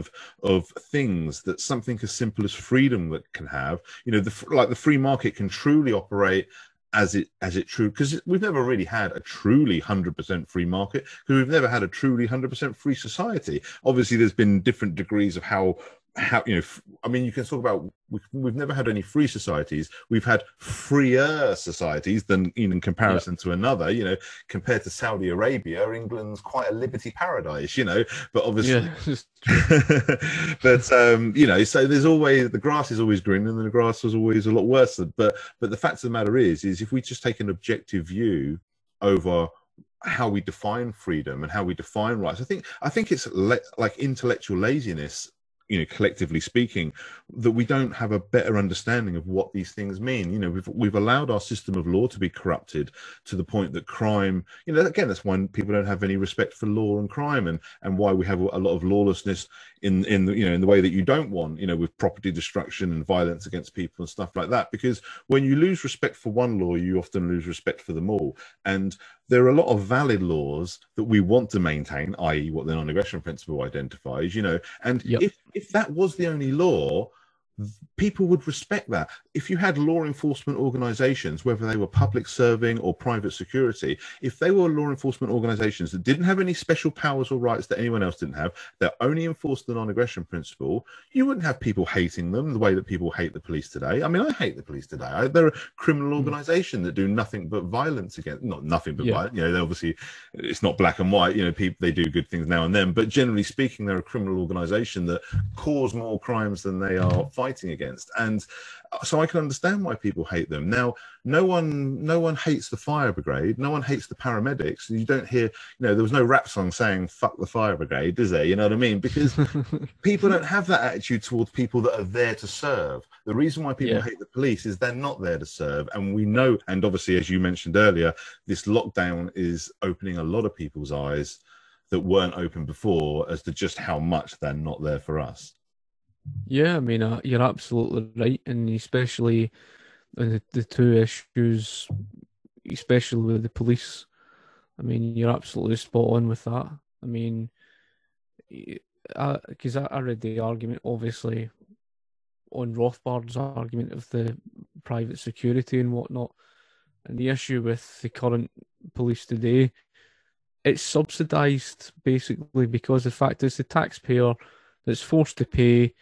of things that something as simple as freedom that can have, you know, the free market can truly operate as it true, because we've never really had a truly 100% free market, because we've never had a truly 100% free society. Obviously there's been different degrees of how, you know, I mean, you can talk about, we've never had any free societies. We've had freer societies than in comparison to another, you know, compared to Saudi Arabia, England's quite a liberty paradise, you know, but obviously, but, you know, so there's always, the grass is always green and the grass is always a lot worse. But the fact of the matter is if we just take an objective view over how we define freedom and how we define rights, I think it's like intellectual laziness, you know, collectively speaking, that we don't have a better understanding of what these things mean. You know, we've allowed our system of law to be corrupted to the point that crime, you know, again, that's why people don't have any respect for law and crime, and why we have a lot of lawlessness in the, you know, in the way that you don't want, you know, with property destruction and violence against people and stuff like that. Because when you lose respect for one law, you often lose respect for them all. And there are a lot of valid laws that we want to maintain, i.e. what the non-aggression principle identifies, you know, and if that was the only law, people would respect that. If you had law enforcement organizations, whether they were public serving or private security, if they were law enforcement organizations that didn't have any special powers or rights that anyone else didn't have, that only enforced the non-aggression principle, you wouldn't have people hating them the way that people hate the police today. I mean, I hate the police today. They're a criminal organization that do nothing but violence against, not nothing but violence, you know, obviously it's not black and white, you know, people, they do good things now and then, but generally speaking, they're a criminal organization that cause more crimes than they are fighting against. And so I can understand why people hate them. Now, no one hates the fire brigade. No one hates the paramedics. You don't hear, there was no rap song saying "fuck the fire brigade," is there? You know what I mean? Because people don't have that attitude towards people that are there to serve. The reason why people hate the police is they're not there to serve. And we know, and obviously, as you mentioned earlier, this lockdown is opening a lot of people's eyes that weren't open before as to just how much they're not there for us. Yeah, I mean, you're absolutely right, and especially the two issues, especially with the police. I mean, you're absolutely spot on with that. I mean, because I read the argument, obviously, on Rothbard's argument of the private security and whatnot, and the issue with the current police today, it's subsidised basically because the fact is the taxpayer that's forced to pay,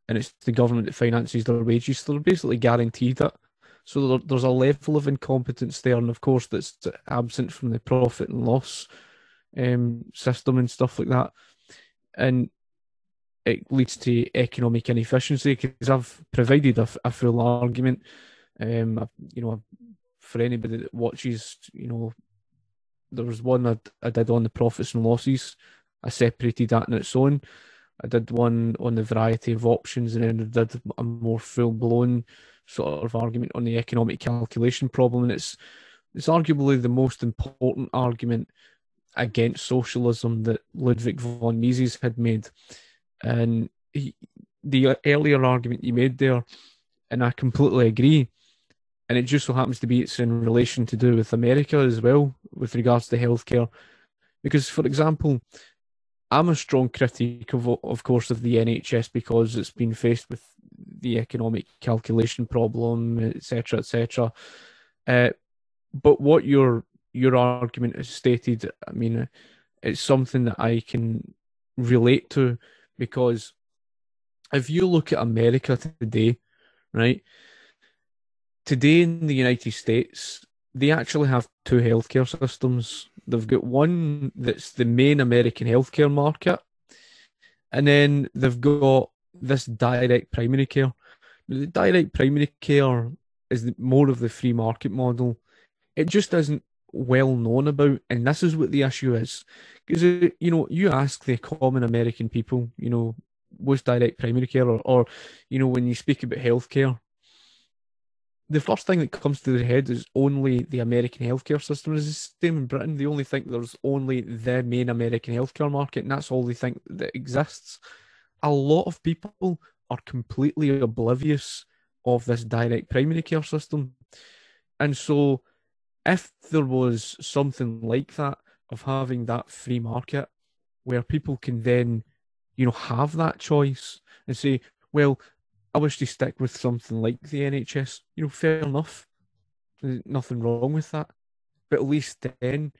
and it's the government that finances their wages, so they're basically guaranteed it. So there's a level of incompetence there, and of course that's absent from the profit and loss system and stuff like that. And it leads to economic inefficiency because I've provided a full argument. For anybody that watches, there was one I did on the profits and losses. I separated that on its own. I did one on the variety of options, and then I did a more full-blown sort of argument on the economic calculation problem. And it's arguably the most important argument against socialism that Ludwig von Mises had made. And the earlier argument you made there, and I completely agree, and it just so happens to be it's in relation to do with America as well, with regards to healthcare. Because, for example, I'm a strong critic of course, of the NHS because it's been faced with the economic calculation problem, etc., etc. But what your argument has stated, I mean, it's something that I can relate to, because if you look at America today, right? Today in the United States, they actually have two healthcare systems. They've got one that's the main American healthcare market, and then they've got this direct primary care. The direct primary care is more of the free market model. It just isn't well known about, and this is what the issue is. Because, you ask the common American people, what's direct primary care, or when you speak about healthcare, the first thing that comes to their head is only the American healthcare system. It's the same in Britain. They only think there's only the main American healthcare market, and that's all they think that exists. A lot of people are completely oblivious of this direct primary care system. And so if there was something like that, of having that free market where people can then, have that choice and say, well, I wish to stick with something like the NHS, fair enough. There's nothing wrong with that. But at least then,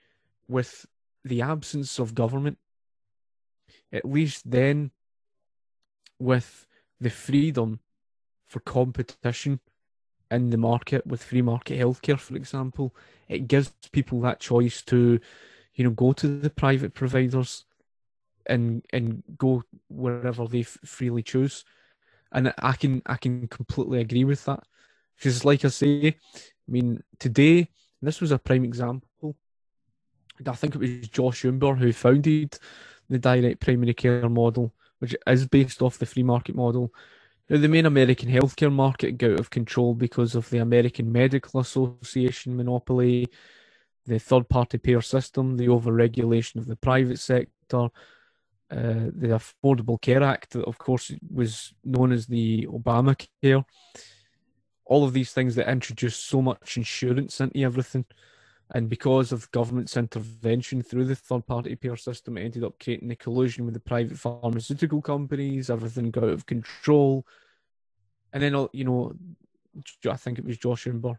with the absence of government, at least then, with the freedom for competition in the market, with free market healthcare, for example, it gives people that choice to, go to the private providers and go wherever they freely choose. And I can completely agree with that. Because like I say, I mean, today, this was a prime example. I think it was Josh Umber who founded the direct primary care model, which is based off the free market model. Now, the main American healthcare market got out of control because of the American Medical Association monopoly, the third-party payer system, the over-regulation of the private sector, the Affordable Care Act, that of course was known as the Obamacare. All of these things that introduced so much insurance into everything. And because of government's intervention through the third-party payer system, it ended up creating a collusion with the private pharmaceutical companies. Everything got out of control. And then, I think it was Josh Umber,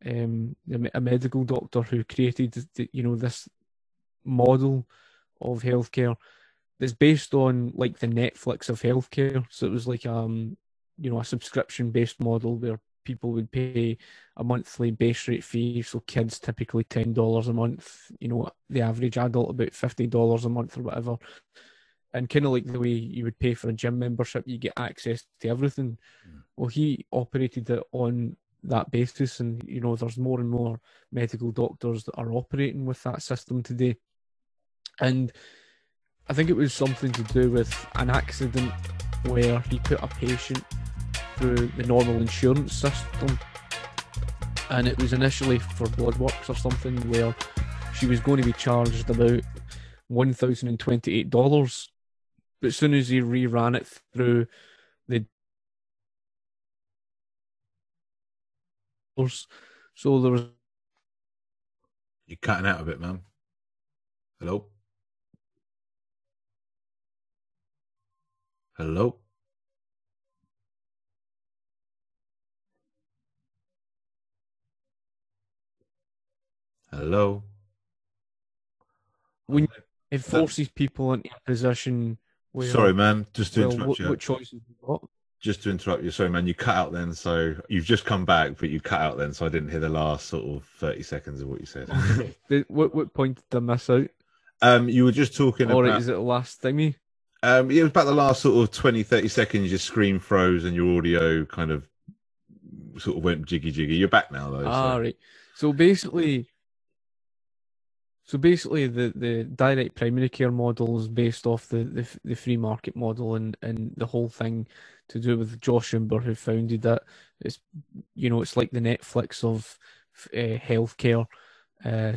a medical doctor, who created, this model of healthcare that's based on like the Netflix of healthcare. So it was like a subscription-based model where people would pay a monthly base rate fee. So kids typically $10 a month. The average adult about $50 a month or whatever. And kind of like the way you would pay for a gym membership, you get access to everything. Well, he operated it on that basis, and there's more and more medical doctors that are operating with that system today. And I think it was something to do with an accident where he put a patient through the normal insurance system, and it was initially for blood works or something, where she was going to be charged about $1,028. But as soon as he reran it through the so there was. You're cutting out a bit, man. Hello? Hello? Hello? When it forces people into a position where. Sorry, man. Just to interrupt you. What choices you got? Just to interrupt you. Sorry, man. You cut out then. So you've just come back, but you cut out then. So I didn't hear the last sort of 30 seconds of what you said. What point did I miss out? You were just talking about. Or is it the last thingy? It was about the last sort of 20, 30 seconds. Your screen froze and your audio kind of sort of went jiggy. You're back now, though. Right. So basically, the direct primary care model is based off the free market model, and the whole thing to do with Josh Umber, who founded it. It's it's like the Netflix of healthcare.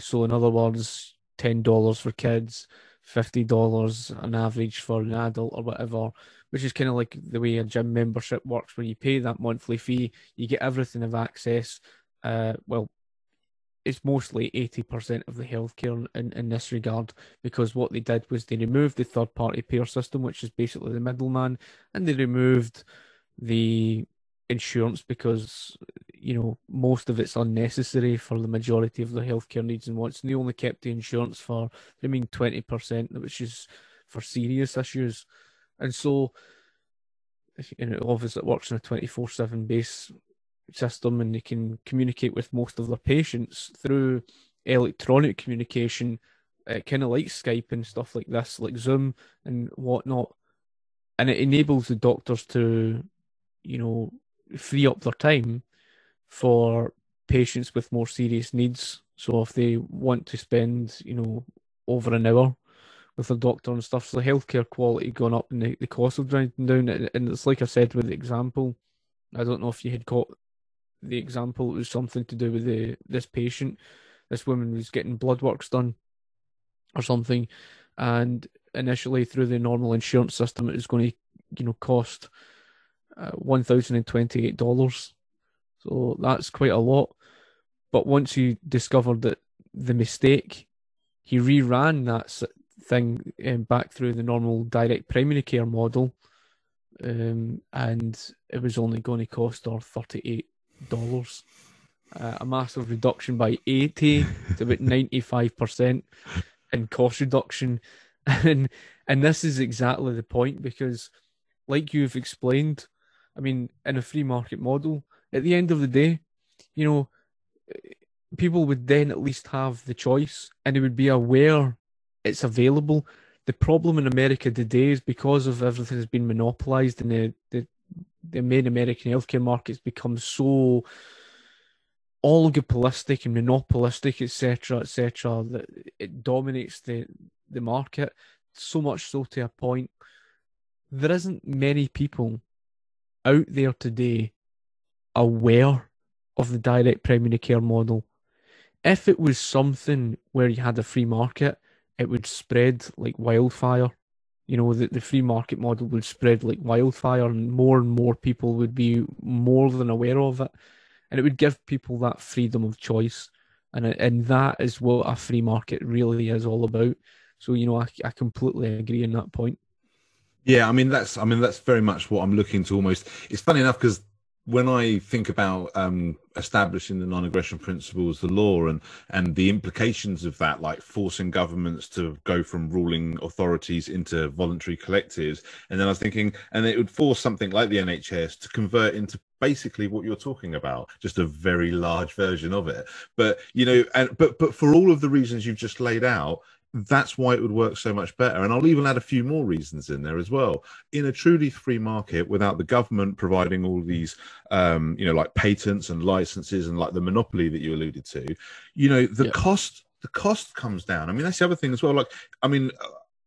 So in other words, $10 for kids, $50 an average for an adult or whatever, which is kind of like the way a gym membership works, where you pay that monthly fee, you get everything of access. Well, it's mostly 80% of the healthcare in this regard, because what they did was they removed the third-party payer system, which is basically the middleman, and they removed the insurance because most of it's unnecessary for the majority of the healthcare needs and wants, and they only kept the insurance for 20%, which is for serious issues. And so obviously it works on a 24/7 base system, and they can communicate with most of their patients through electronic communication, kind of like Skype and stuff like this, like Zoom and whatnot. And it enables the doctors to free up their time for patients with more serious needs. So if they want to spend over an hour with a doctor and stuff, so the healthcare quality gone up and the cost of driving down. And it's like I said with the example, I don't know if you had caught the example. It was something to do with this patient. This woman was getting blood works done or something, and initially through the normal insurance system, it was going to cost $1,028. So that's quite a lot. But once he discovered that the mistake, he reran that thing back through the normal direct primary care model, and it was only going to cost her $38. A massive reduction by 80 to about 95% in cost reduction. And this is exactly the point, because like you've explained, I mean, in a free market model, at the end of the day, people would then at least have the choice, and they would be aware it's available. The problem in America today is because of everything has been monopolized, and the main American healthcare markets become so oligopolistic and monopolistic, etc., that it dominates the market, so much so to a point there isn't many people out there today aware of the direct primary care model. If it was something where you had a free market, it would spread like wildfire. The free market model would spread like wildfire, and more people would be more than aware of it. And it would give people that freedom of choice. And that is what a free market really is all about. So, I completely agree on that point. Yeah, I mean that's very much what I'm looking to almost. It's funny enough because when I think about establishing the non-aggression principles, the law, and the implications of that, like forcing governments to go from ruling authorities into voluntary collectives, and then I was thinking, and it would force something like the NHS to convert into basically what you're talking about, just a very large version of it. But but for all of the reasons you've just laid out, that's why it would work so much better. And I'll even add a few more reasons in there as well. In a truly free market, without the government providing all these, like patents and licenses and like the monopoly that you alluded to, the cost comes down. I mean, that's the other thing as well. Like, I mean,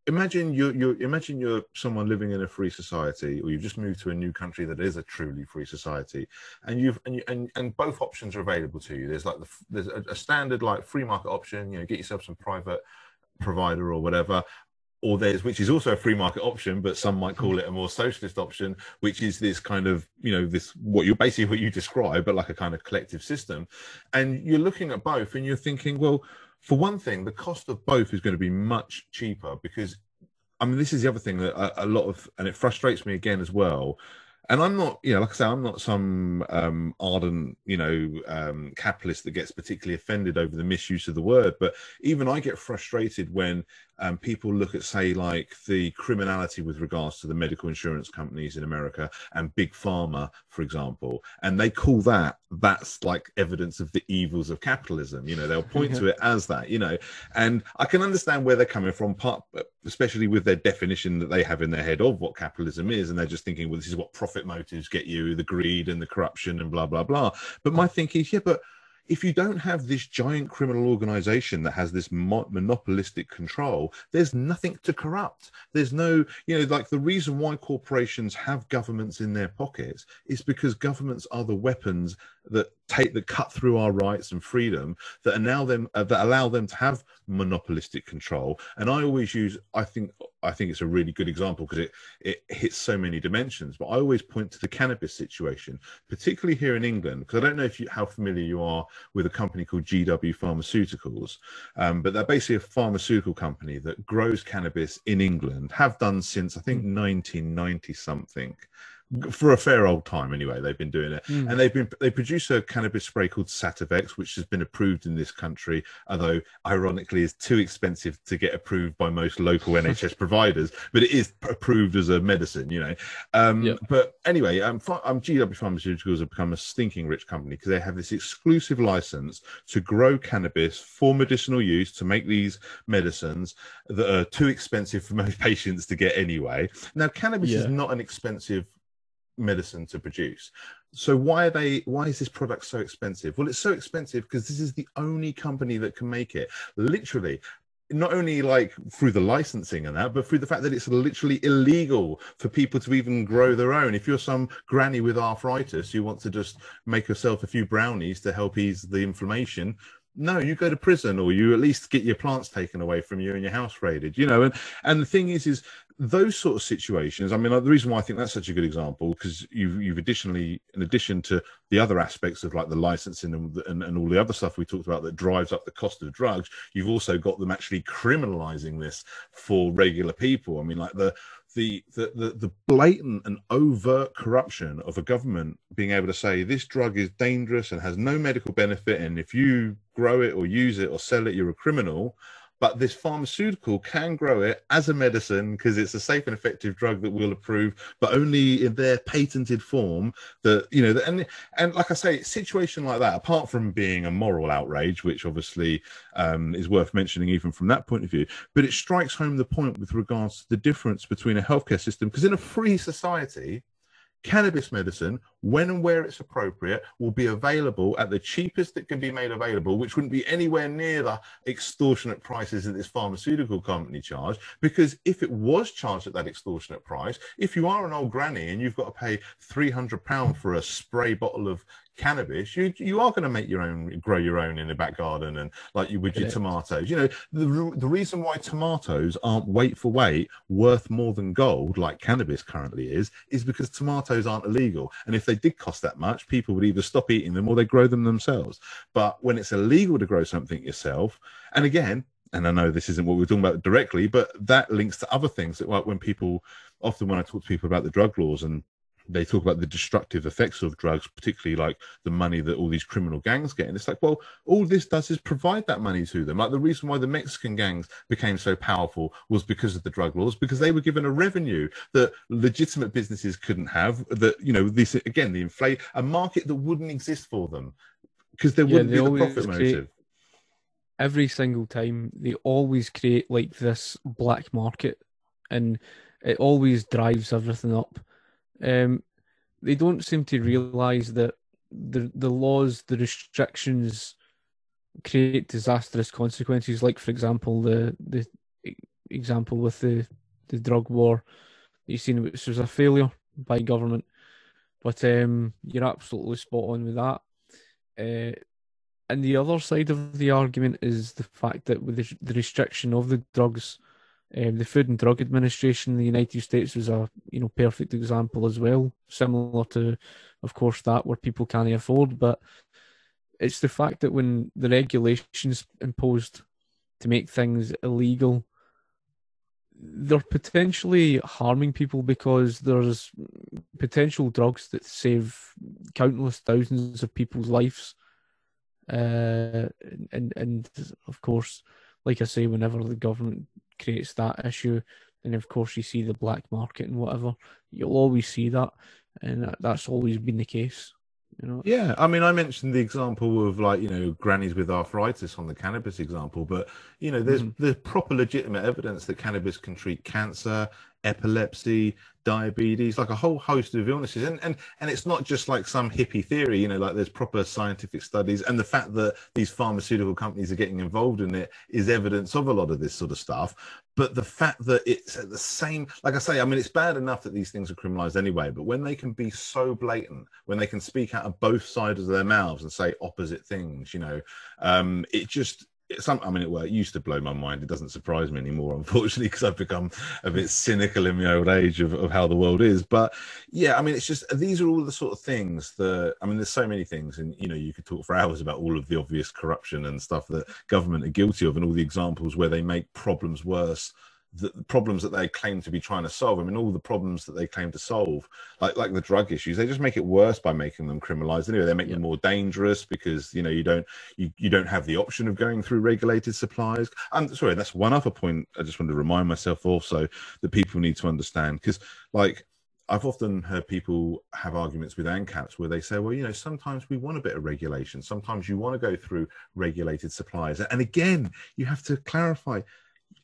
imagine you're someone living in a free society, or you've just moved to a new country that is a truly free society, and both options are available to you. There's like there's a standard like free market option, get yourself some private provider or whatever, or which is also a free market option, but some might call it a more socialist option, which is this kind of this what you describe, but like a kind of collective system. And you're looking at both and you're thinking, well, for one thing, the cost of both is going to be much cheaper, because I mean, this is the other thing that a lot of, and it frustrates me again as well. And I'm not, like I say, I'm not some ardent, capitalist that gets particularly offended over the misuse of the word. But even I get frustrated when people look at, say, like the criminality with regards to the medical insurance companies in America and big pharma, for example, and they call that's like evidence of the evils of capitalism. They'll point to it as that, and I can understand where they're coming from, especially with their definition that they have in their head of what capitalism is. And they're just thinking, well, this is what profit motives get you, the greed and the corruption and blah, blah, blah. But my thinking is, but if you don't have this giant criminal organization that has this monopolistic control, there's nothing to corrupt. There's no, like the reason why corporations have governments in their pockets is because governments are the weapons that cut through our rights and freedom, that allow them to have monopolistic control. And I always use, I think it's a really good example because it hits so many dimensions, but I always point to the cannabis situation, particularly here in England, because I don't know how familiar you are with a company called GW Pharmaceuticals, but they're basically a pharmaceutical company that grows cannabis in England, have done since I think 1990 something. For a fair old time anyway, they've been doing it. And they produce a cannabis spray called Sativex, which has been approved in this country, although ironically is too expensive to get approved by most local NHS providers, but it is approved as a medicine, But anyway, GW Pharmaceuticals have become a stinking rich company because they have this exclusive license to grow cannabis for medicinal use, to make these medicines that are too expensive for most patients to get anyway. Now, cannabis is not an expensive medicine to produce. So why is this product so expensive? Well, it's so expensive because this is the only company that can make it. Literally, not only like through the licensing and that, but through the fact that it's literally illegal for people to even grow their own. If you're some granny with arthritis who wants to just make yourself a few brownies to help ease the inflammation, no, you go to prison, or you at least get your plants taken away from you and your house raided, and the thing is those sort of situations. I mean, the reason why I think that's such a good example, because you've additionally, in addition to the other aspects of like the licensing and all the other stuff we talked about that drives up the cost of drugs, you've also got them actually criminalizing this for regular people. I mean, like the blatant and overt corruption of a government being able to say this drug is dangerous and has no medical benefit, and if you grow it or use it or sell it, you're a criminal. But this pharmaceutical can grow it as a medicine because it's a safe and effective drug that we'll approve, but only in their patented form. And like I say, a situation like that, apart from being a moral outrage, which obviously is worth mentioning even from that point of view, but it strikes home the point with regards to the difference between a healthcare system, because in a free society, cannabis medicine, when and where it's appropriate, will be available at the cheapest that can be made available, which wouldn't be anywhere near the extortionate prices that this pharmaceutical company charge. Because if it was charged at that extortionate price, if you are an old granny and you've got to pay £300 for a spray bottle of cannabis, you are going to make grow your own in the back garden, and like you would your tomatoes. The reason why tomatoes aren't weight for weight worth more than gold like cannabis currently is because tomatoes aren't illegal, and if they did cost that much, people would either stop eating them or they grow them themselves. But when it's illegal to grow something yourself, and again, and I know this isn't what we're talking about directly, but that links to other things that, like when I talk to people about the drug laws, and they talk about the destructive effects of drugs, particularly like the money that all these criminal gangs get. And it's like, well, all this does is provide that money to them. Like the reason why the Mexican gangs became so powerful was because of the drug laws, because they were given a revenue that legitimate businesses couldn't have, that, this, again, a market that wouldn't exist for them because there wouldn't be the profit motive. every single time they always create like this black market, and it always drives everything up. Um, they don't seem to realize that the laws, the restrictions create disastrous consequences. Like, for example, the example with the drug war that you've seen, which was a failure by government. But you're absolutely spot on with that. And the other side of the argument is the fact that with the restriction of the drugs, the Food and Drug Administration in the United States was a perfect example as well, similar to, of course, that where people can't afford. But it's the fact that when the regulations imposed to make things illegal, they're potentially harming people because there's potential drugs that save countless thousands of people's lives. And of course, like I say, whenever the government creates that issue, then of course you see the black market and whatever. You'll always see that, and that's always been the case. Yeah, I mean, I mentioned the example of like, grannies with arthritis on the cannabis example, but there's proper legitimate evidence that cannabis can treat cancer, epilepsy, diabetes, like a whole host of illnesses. And it's not just like some hippie theory, like there's proper scientific studies, and the fact that these pharmaceutical companies are getting involved in it is evidence of a lot of this sort of stuff. But the fact that it's at the same, like I say, I mean, it's bad enough that these things are criminalized anyway, but when they can be so blatant, when they can speak out of both sides of their mouths and say opposite things, it just, it used to blow my mind. It doesn't surprise me anymore, unfortunately, because I've become a bit cynical in my old age of how the world is. But yeah, I mean, it's just, these are all the sort of things that, I mean, there's so many things, and, you could talk for hours about all of the obvious corruption and stuff that government are guilty of, and all the examples where they make problems worse, the problems that they claim to be trying to solve. I mean, all the problems that they claim to solve, like the drug issues, they just make it worse by making them criminalized. Anyway, they make them more dangerous because you don't have the option of going through regulated supplies. And sorry, that's one other point I just wanted to remind myself also that people need to understand, because like I've often heard people have arguments with ANCAPs where they say, well, sometimes we want a bit of regulation. Sometimes you want to go through regulated supplies. And again, you have to clarify,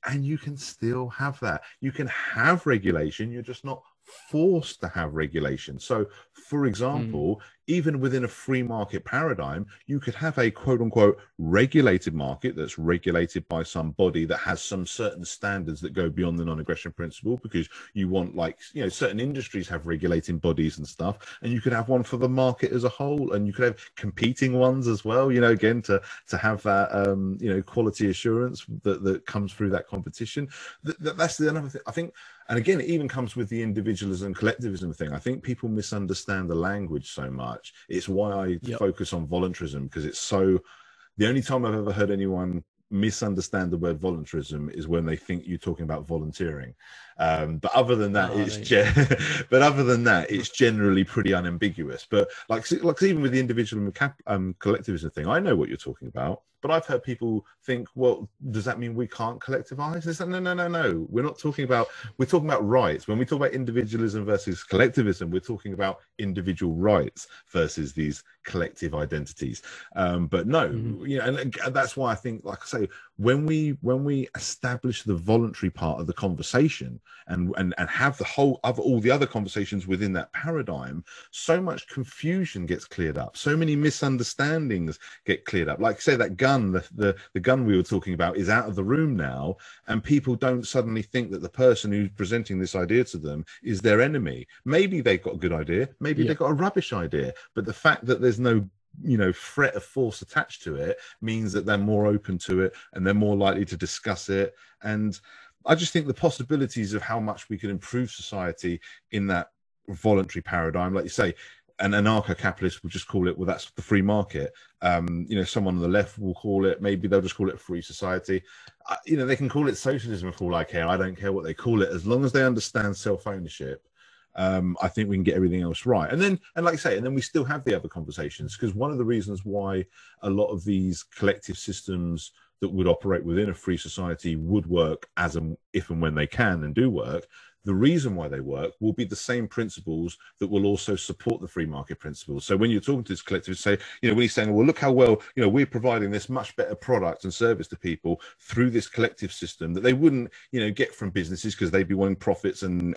and you can still have that. You can have regulation, you're just not forced to have regulation. So, for example, even within a free market paradigm, you could have a quote unquote regulated market that's regulated by some body that has some certain standards that go beyond the non-aggression principle, because you want, like, certain industries have regulating bodies and stuff, and you could have one for the market as a whole, and you could have competing ones as well, again, to have that quality assurance that comes through that competition. That's the another thing, I think. And again, it even comes with the individualism collectivism thing. I think people misunderstand the language so much. It's why I focus on voluntarism, because it's so, the only time I've ever heard anyone misunderstand the word voluntarism is when they think you're talking about volunteering. But other than that, it's generally pretty unambiguous. But like even with the individual and collectivism thing, I know what you're talking about. But I've heard people think, well, does that mean we can't collectivize? It's like, no. We're talking about rights. When we talk about individualism versus collectivism, we're talking about individual rights versus these collective identities. But no, and that's why I think, like I say, when we establish the voluntary part of the conversation and have all the other conversations within that paradigm, so much confusion gets cleared up, so many misunderstandings get cleared up. Like, say, that gun, the gun we were talking about is out of the room now, and people don't suddenly think that the person who's presenting this idea to them is their enemy. Maybe they've got a good idea, maybe they've got a rubbish idea, but the fact that there's no threat of force attached to it means that they're more open to it and they're more likely to discuss it. And I just think the possibilities of how much we can improve society in that voluntary paradigm, like you say, an anarcho-capitalist will just call it, well, that's the free market. Someone on the left will call it, maybe they'll just call it a free society. They can call it socialism for all I care. I don't care what they call it, as long as they understand self-ownership. I think we can get everything else right. And like I say, and then we still have the other conversations, because one of the reasons why a lot of these collective systems that would operate within a free society would work if and when they can and do work, the reason why they work will be the same principles that will also support the free market principles. So when you're talking to this collective, say, when he's saying, well, look how well, we're providing this much better product and service to people through this collective system that they wouldn't, get from businesses because they'd be wanting profits and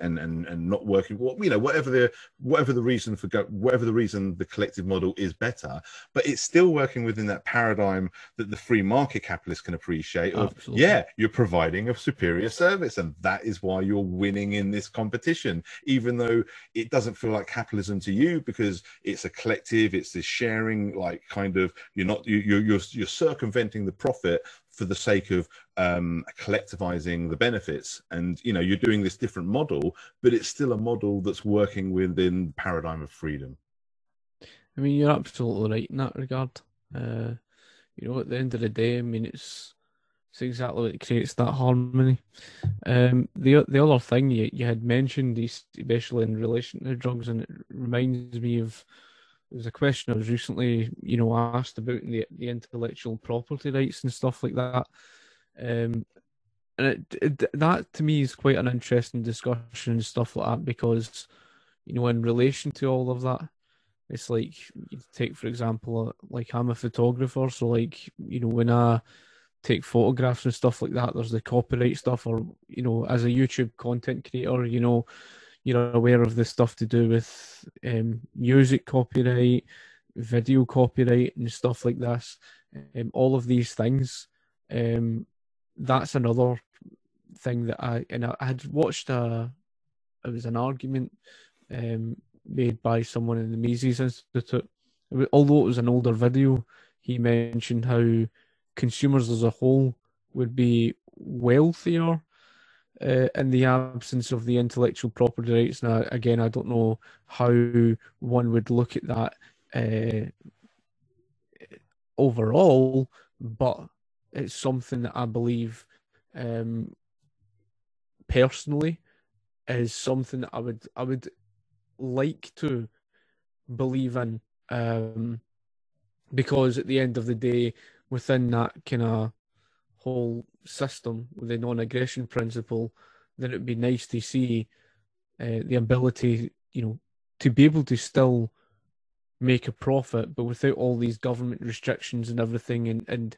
not working, whatever the reason the collective model is better, but it's still working within that paradigm that the free market capitalists can appreciate of, you're providing a superior service, and that is why you're winning in this competition, even though it doesn't feel like capitalism to you because it's a collective, it's this sharing, like kind of, you're circumventing the profit for the sake of collectivizing the benefits, and you're doing this different model, but it's still a model that's working within the paradigm of freedom. I mean, you're absolutely right in that regard. At the end of the day, I mean, it's exactly what creates that harmony. The other thing you had mentioned, especially in relation to drugs, and it reminds me of, it was a question I was recently, asked about the intellectual property rights and stuff like that. And that to me is quite an interesting discussion and stuff like that, because, in relation to all of that, it's like, you take, for example, like I'm a photographer, so like, when I take photographs and stuff like that, there's the copyright stuff, or, as a YouTube content creator, you're aware of the stuff to do with music copyright, video copyright and stuff like this. All of these things. That's another thing that I had watched it was an argument made by someone in the Mises Institute. Although it was an older video, he mentioned how consumers as a whole would be wealthier in the absence of the intellectual property rights. Now, again, I don't know how one would look at that overall, but it's something that I believe personally is something that I would like to believe in, because at the end of the day, within that kind of whole system with the non-aggression principle, then it'd be nice to see the ability, to be able to still make a profit, but without all these government restrictions and everything, and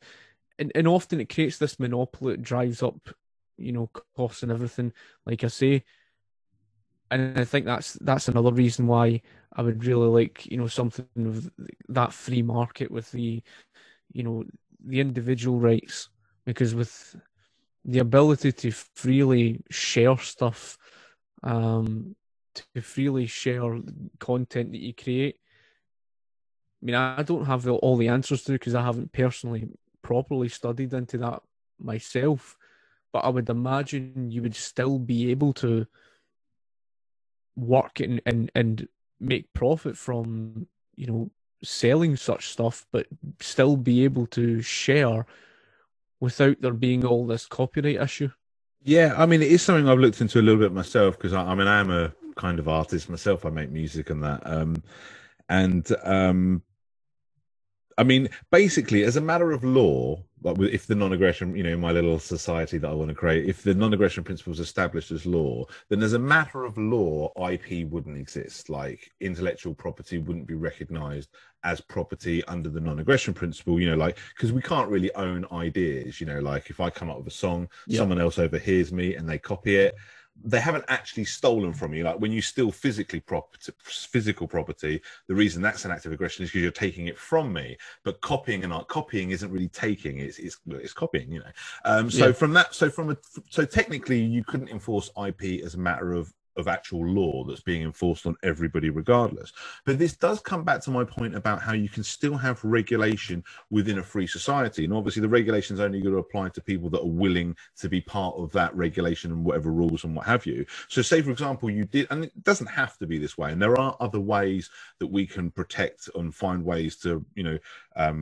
often it creates this monopoly that drives up, costs and everything, like I say. And I think that's another reason why I would really like, something of that free market with the, the individual rights, because with the ability to freely share stuff, to freely share content that you create. I mean, I don't have all the answers to, because I haven't personally properly studied into that myself, but I would imagine you would still be able to work and make profit from, selling such stuff, but still be able to share without there being all this copyright issue. Yeah, I mean, it is something I've looked into a little bit myself, because I am a kind of artist myself. I make music and that. I mean, basically, as a matter of law, like if the non-aggression, in my little society that I want to create, if the non-aggression principle is established as law, then as a matter of law, IP wouldn't exist. Like intellectual property wouldn't be recognized as property under the non-aggression principle, because we can't really own ideas, like if I come up with a song, someone else overhears me and they copy it, they haven't actually stolen from you. Like when you steal physical property, the reason that's an act of aggression is because you're taking it from me. But copying isn't really taking; it's copying. So technically, you couldn't enforce IP as a matter of actual law that's being enforced on everybody regardless. But this does come back to my point about how you can still have regulation within a free society, and obviously the regulation is only going to apply to people that are willing to be part of that regulation and whatever rules and what have you. So say, for example, you did, and it doesn't have to be this way, and there are other ways that we can protect and find ways to,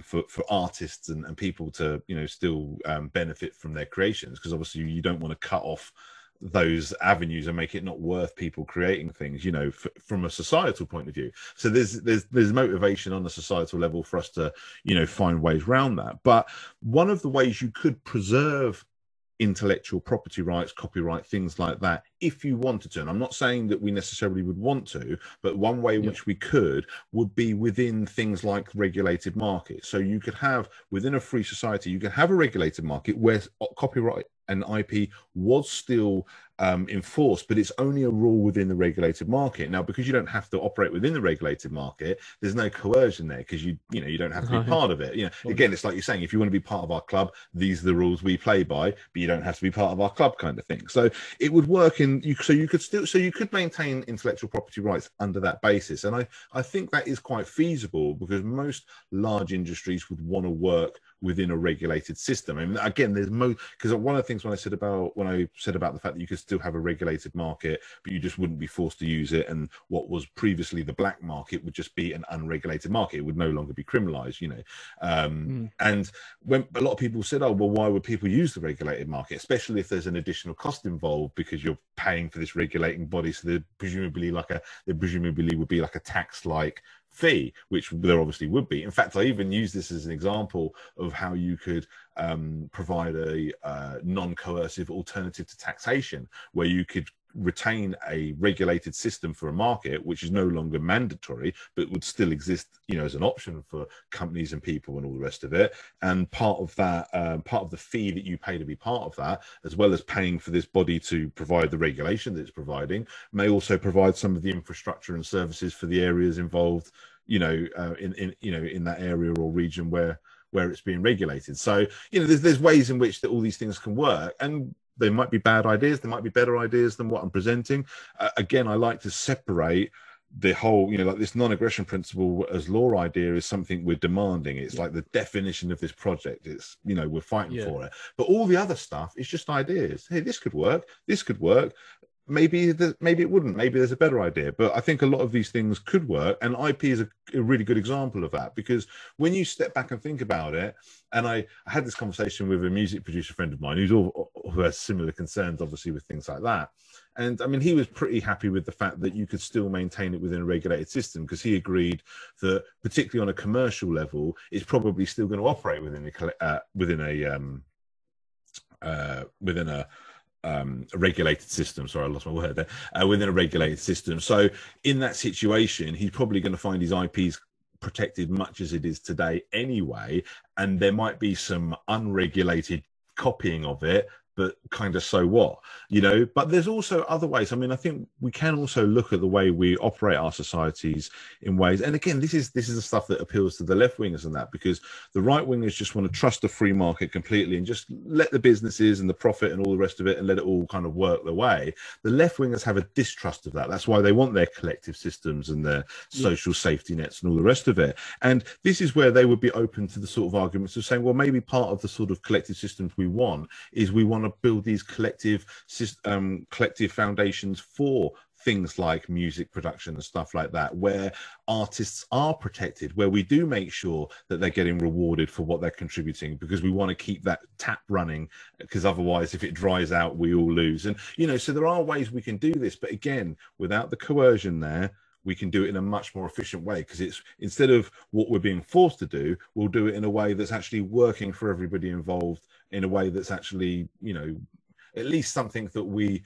for artists and people to, still benefit from their creations, because obviously you don't want to cut off those avenues and make it not worth people creating things, from a societal point of view. So there's motivation on a societal level for us to, find ways around that. But one of the ways you could preserve intellectual property rights, copyright, things like that, if you wanted to. And I'm not saying that we necessarily would want to, but one way in which we could would be within things like regulated markets. So you could have, within a free society, you could have a regulated market where copyright and IP was still enforced, but it's only a rule within the regulated market. Now, because you don't have to operate within the regulated market, there's no coercion there, because you don't have to be part of it. Again, it's like you're saying, if you want to be part of our club, these are the rules we play by, but you don't have to be part of our club, kind of thing. So it would work so you could maintain intellectual property rights under that basis. And I think that is quite feasible, because most large industries would want to work within a regulated system. And again, because one of the things when I said about the fact that you could still have a regulated market, but you just wouldn't be forced to use it, and what was previously the black market would just be an unregulated market, it would no longer be criminalized, and when a lot of people said, oh well, why would people use the regulated market, especially if there's an additional cost involved, because you're paying for this regulating body, so there presumably would be like a tax like fee, which there obviously would be. In fact, I even use this as an example of how you could provide a non-coercive alternative to taxation, where you could retain a regulated system for a market which is no longer mandatory, but would still exist, as an option for companies and people and all the rest of it. And part of that, part of the fee that you pay to be part of that, as well as paying for this body to provide the regulation that it's providing, may also provide some of the infrastructure and services for the areas involved, in that area or region where it's being regulated. So there's ways in which that all these things can work, and they might be bad ideas, they might be better ideas than what I'm presenting. Again, I like to separate the whole, like this non-aggression principle as law idea is something we're demanding. It's like the definition of this project. It's, we're fighting for it. But all the other stuff is just ideas. Hey, this could work. This could work. Maybe it wouldn't. Maybe there's a better idea. But I think a lot of these things could work. And IP is a really good example of that, because when you step back and think about it, and I had this conversation with a music producer friend of mine who has similar concerns, obviously, with things like that. And I mean, he was pretty happy with the fact that you could still maintain it within a regulated system, because he agreed that, particularly on a commercial level, it's probably still going to operate within a regulated system. Sorry, I lost my word there. Within a regulated system. So in that situation, he's probably going to find his IPs protected much as it is today anyway, and there might be some unregulated copying of it, but kind of so what, but there's also other ways. I mean, I think we can also look at the way we operate our societies in ways, and again, this is the stuff that appeals to the left wingers and that, because the right wingers just want to trust the free market completely and just let the businesses and the profit and all the rest of it and let it all kind of work their way. The left wingers have a distrust of that. That's why they want their collective systems and their social safety nets and all the rest of it. And this is where they would be open to the sort of arguments of saying, well, maybe part of the sort of collective systems we want is we want to build these collective foundations for things like music production and stuff like that, where artists are protected, where we do make sure that they're getting rewarded for what they're contributing, because we want to keep that tap running, because otherwise if it dries out we all lose. And so there are ways we can do this, but again, without the coercion there, we can do it in a much more efficient way, because it's, instead of what we're being forced to do, we'll do it in a way that's actually working for everybody involved, in a way that's actually, at least something that we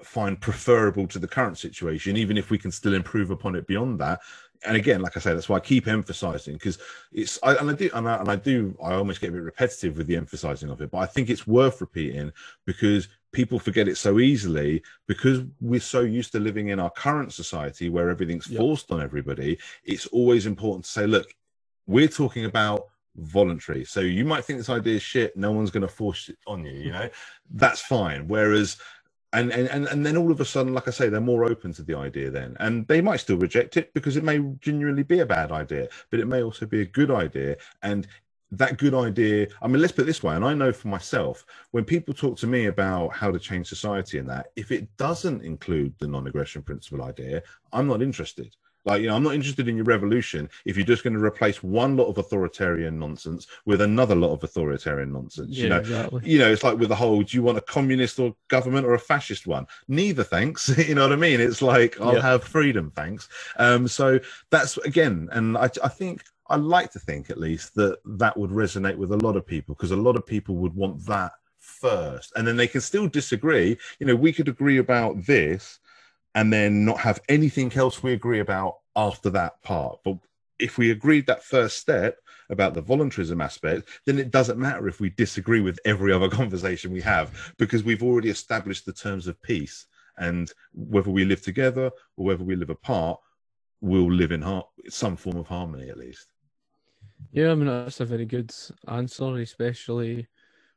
find preferable to the current situation, even if we can still improve upon it beyond that. And again, like I say, that's why I keep emphasizing, because I almost get a bit repetitive with the emphasizing of it, but I think it's worth repeating, because people forget it so easily, because we're so used to living in our current society where everything's forced on everybody. It's always important to say, look, we're talking about voluntary. So you might think this idea is shit, no one's going to force it on you, that's fine. Whereas and then all of a sudden, like I say, they're more open to the idea then, and they might still reject it because it may genuinely be a bad idea, but it may also be a good idea. And that good idea, I mean, let's put it this way, and I know for myself, when people talk to me about how to change society and that, if it doesn't include the non-aggression principle idea, I'm not interested. Like, I'm not interested in your revolution if you're just going to replace one lot of authoritarian nonsense with another lot of authoritarian nonsense. Exactly. It's like with the whole, do you want a communist or government or a fascist one? Neither, thanks. You know what I mean? It's like, I'll have freedom, thanks. So that's, again, and I think, I like to think at least that would resonate with a lot of people, because a lot of people would want that first, and then they can still disagree. We could agree about this and then not have anything else we agree about after that part. But if we agreed that first step about the voluntarism aspect, then it doesn't matter if we disagree with every other conversation we have, because we've already established the terms of peace. And whether we live together or whether we live apart, we'll live in some form of harmony at least. Yeah, I mean, that's a very good answer, especially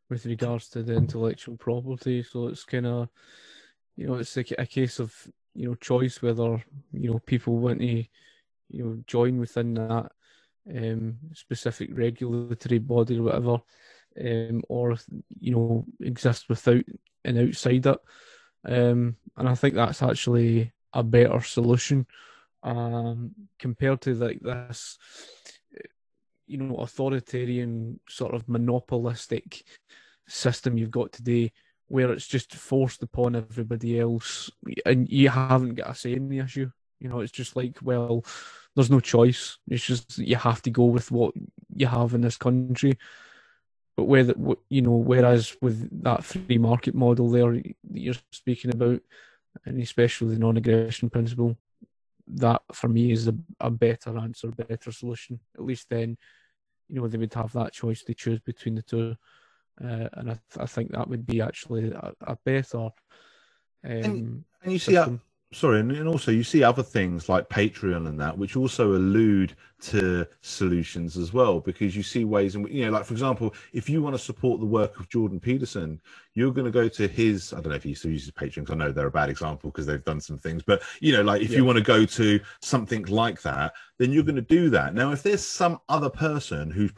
with regards to the intellectual property. So it's kind of, it's a case of, choice whether, people want to, join within that specific regulatory body or whatever, or, exist without and outside it. And I think that's actually a better solution compared to like this, authoritarian sort of monopolistic system you've got today, where it's just forced upon everybody else and you haven't got a say in the issue. It's just like, well, there's no choice. It's just you have to go with what you have in this country. But whereas with that free market model there that you're speaking about, and especially the non-aggression principle, that for me is a better answer, better solution. At least then, they would have that choice to choose between the two. And I think that would be actually a better and you system. And also you see other things like Patreon and that, which also allude to solutions as well, because you see ways in which, like, for example, if you want to support the work of Jordan Peterson, you're going to go to his, I don't know if he still uses Patreon, because I know they're a bad example because they've done some things, but like if you want to go to something like that, then you're going to do that. Now, if there's some other person who's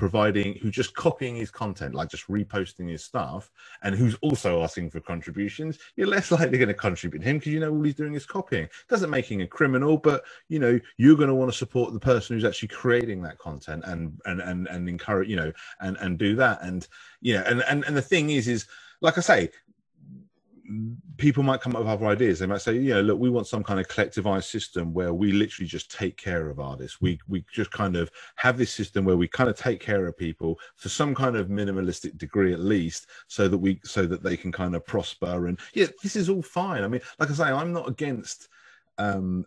just copying his content, like just reposting his stuff, and who's also asking for contributions, you're less likely going to contribute to him, because all he's doing is copying. Doesn't make him a criminal, but you're going to want to support the person who's actually creating that content and encourage, and do that. And and the thing is like I say, people might come up with other ideas. They might say, look, we want some kind of collectivized system where we literally just take care of artists. We just kind of have this system where we kind of take care of people to some kind of minimalistic degree, at least, so that they can kind of prosper. And this is all fine. I mean, like I say, I'm not against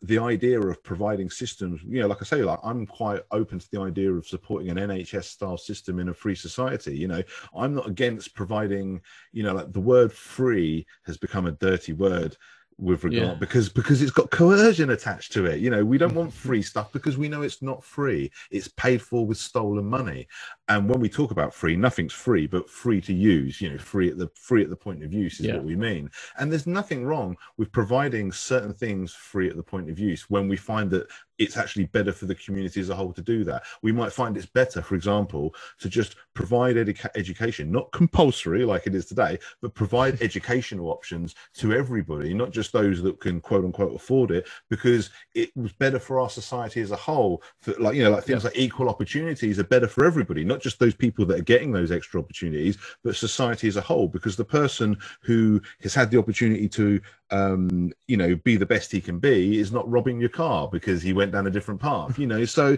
the idea of providing systems. Like I say, like I'm quite open to the idea of supporting an NHS style system in a free society. I'm not against providing, like the word free has become a dirty word with regard because it's got coercion attached to it. We don't want free stuff because we know it's not free. It's paid for with stolen money. And when we talk about free, nothing's free, but free to use. Free at the point of use is what we mean. And there's nothing wrong with providing certain things free at the point of use when we find that it's actually better for the community as a whole to do that. We might find it's better, for example, to just provide education, not compulsory like it is today, but provide educational options to everybody, not just those that can quote unquote afford it, because it was better for our society as a whole. For things like equal opportunities are better for everybody, not just those people that are getting those extra opportunities, but society as a whole, because the person who has had the opportunity to be the best he can be is not robbing your car because he went down a different path. So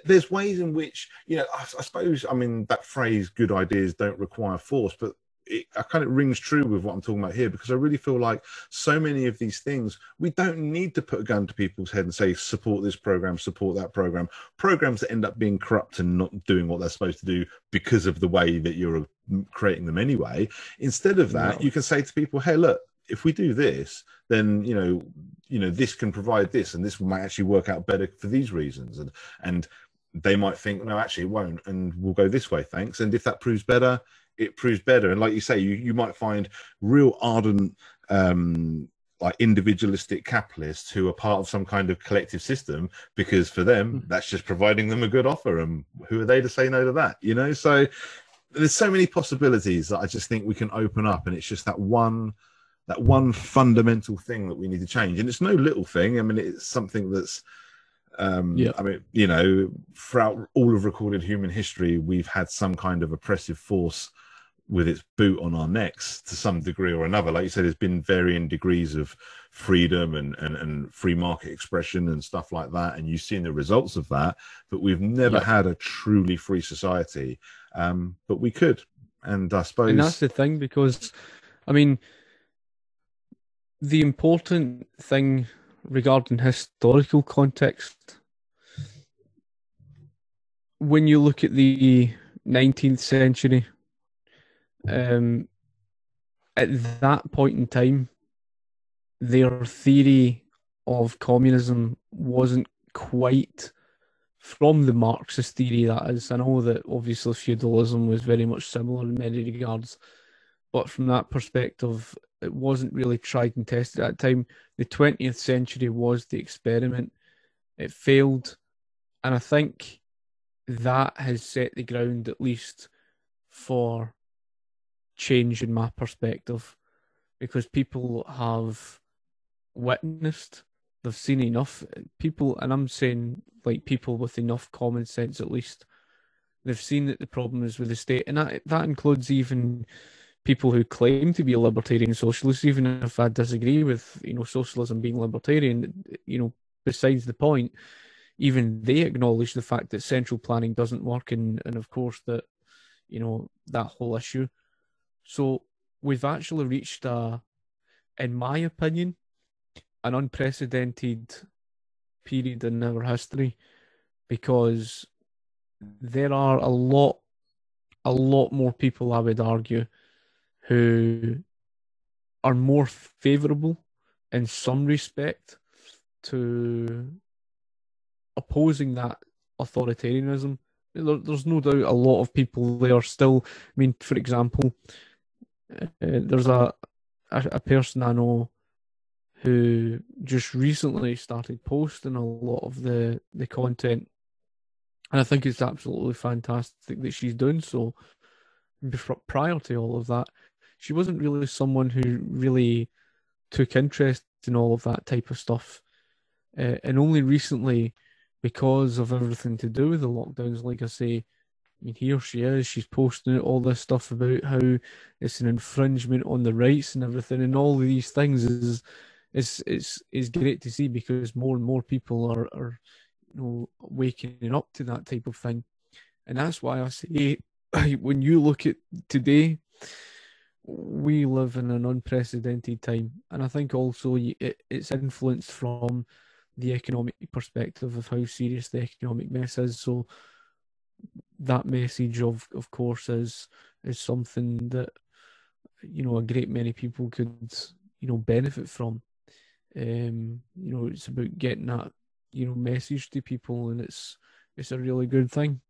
there's ways in which I suppose, I mean, that phrase "good ideas don't require force," but it kind of rings true with what I'm talking about here, because I really feel like so many of these things, we don't need to put a gun to people's head and say, support this program, support that program. Programs that end up being corrupt and not doing what they're supposed to do because of the way that you're creating them anyway. Instead of that, you can say to people, hey, look, if we do this, then this can provide this, and this might actually work out better for these reasons. And they might think, no, actually it won't, and we'll go this way, thanks. And if that proves better, it proves better. And like you say, you might find real ardent like individualistic capitalists who are part of some kind of collective system, because for them that's just providing them a good offer, and who are they to say no to that? So there's so many possibilities that I just think we can open up, and it's just that one fundamental thing that we need to change. And it's no little thing. I mean, it's something that's I mean, throughout all of recorded human history, we've had some kind of oppressive force with its boot on our necks to some degree or another. Like you said, there's been varying degrees of freedom and free market expression and stuff like that, and you've seen the results of that, but we've never had a truly free society. But we could. And I And suppose that's the thing, because, I mean, the important thing regarding historical context, when you look at the 19th century, at that point in time, their theory of communism wasn't quite from the Marxist theory, that is. I know that obviously feudalism was very much similar in many regards, but from that perspective, it wasn't really tried and tested at that time. The 20th century was the experiment. It failed, and I think that has set the ground, at least, for change in my perspective, because people have witnessed, they've seen enough people, and I'm saying like people with enough common sense at least. They've seen that the problem is with the state, and that includes even people who claim to be a libertarian socialist, even if I disagree with, socialism being libertarian, besides the point, even they acknowledge the fact that central planning doesn't work, and of course that, that whole issue. So we've actually reached in my opinion, an unprecedented period in our history, because there are a lot more people, I would argue, who are more favourable in some respect to opposing that authoritarianism. There's no doubt a lot of people there still. I mean, for example, there's a person I know who just recently started posting a lot of the content, and I think it's absolutely fantastic that she's doing so. Prior to all of that, she wasn't really someone who really took interest in all of that type of stuff, and only recently, because of everything to do with the lockdowns, like I say, I mean, here she is, she's posting all this stuff about how it's an infringement on the rights and everything, and all of these things is great to see, because more and more people are waking up to that type of thing. And that's why I say, when you look at today, we live in an unprecedented time. And I think also it's influenced from the economic perspective of how serious the economic mess is. So that message, of course, is something that, a great many people could, benefit from. It's about getting that, message to people, and it's a really good thing.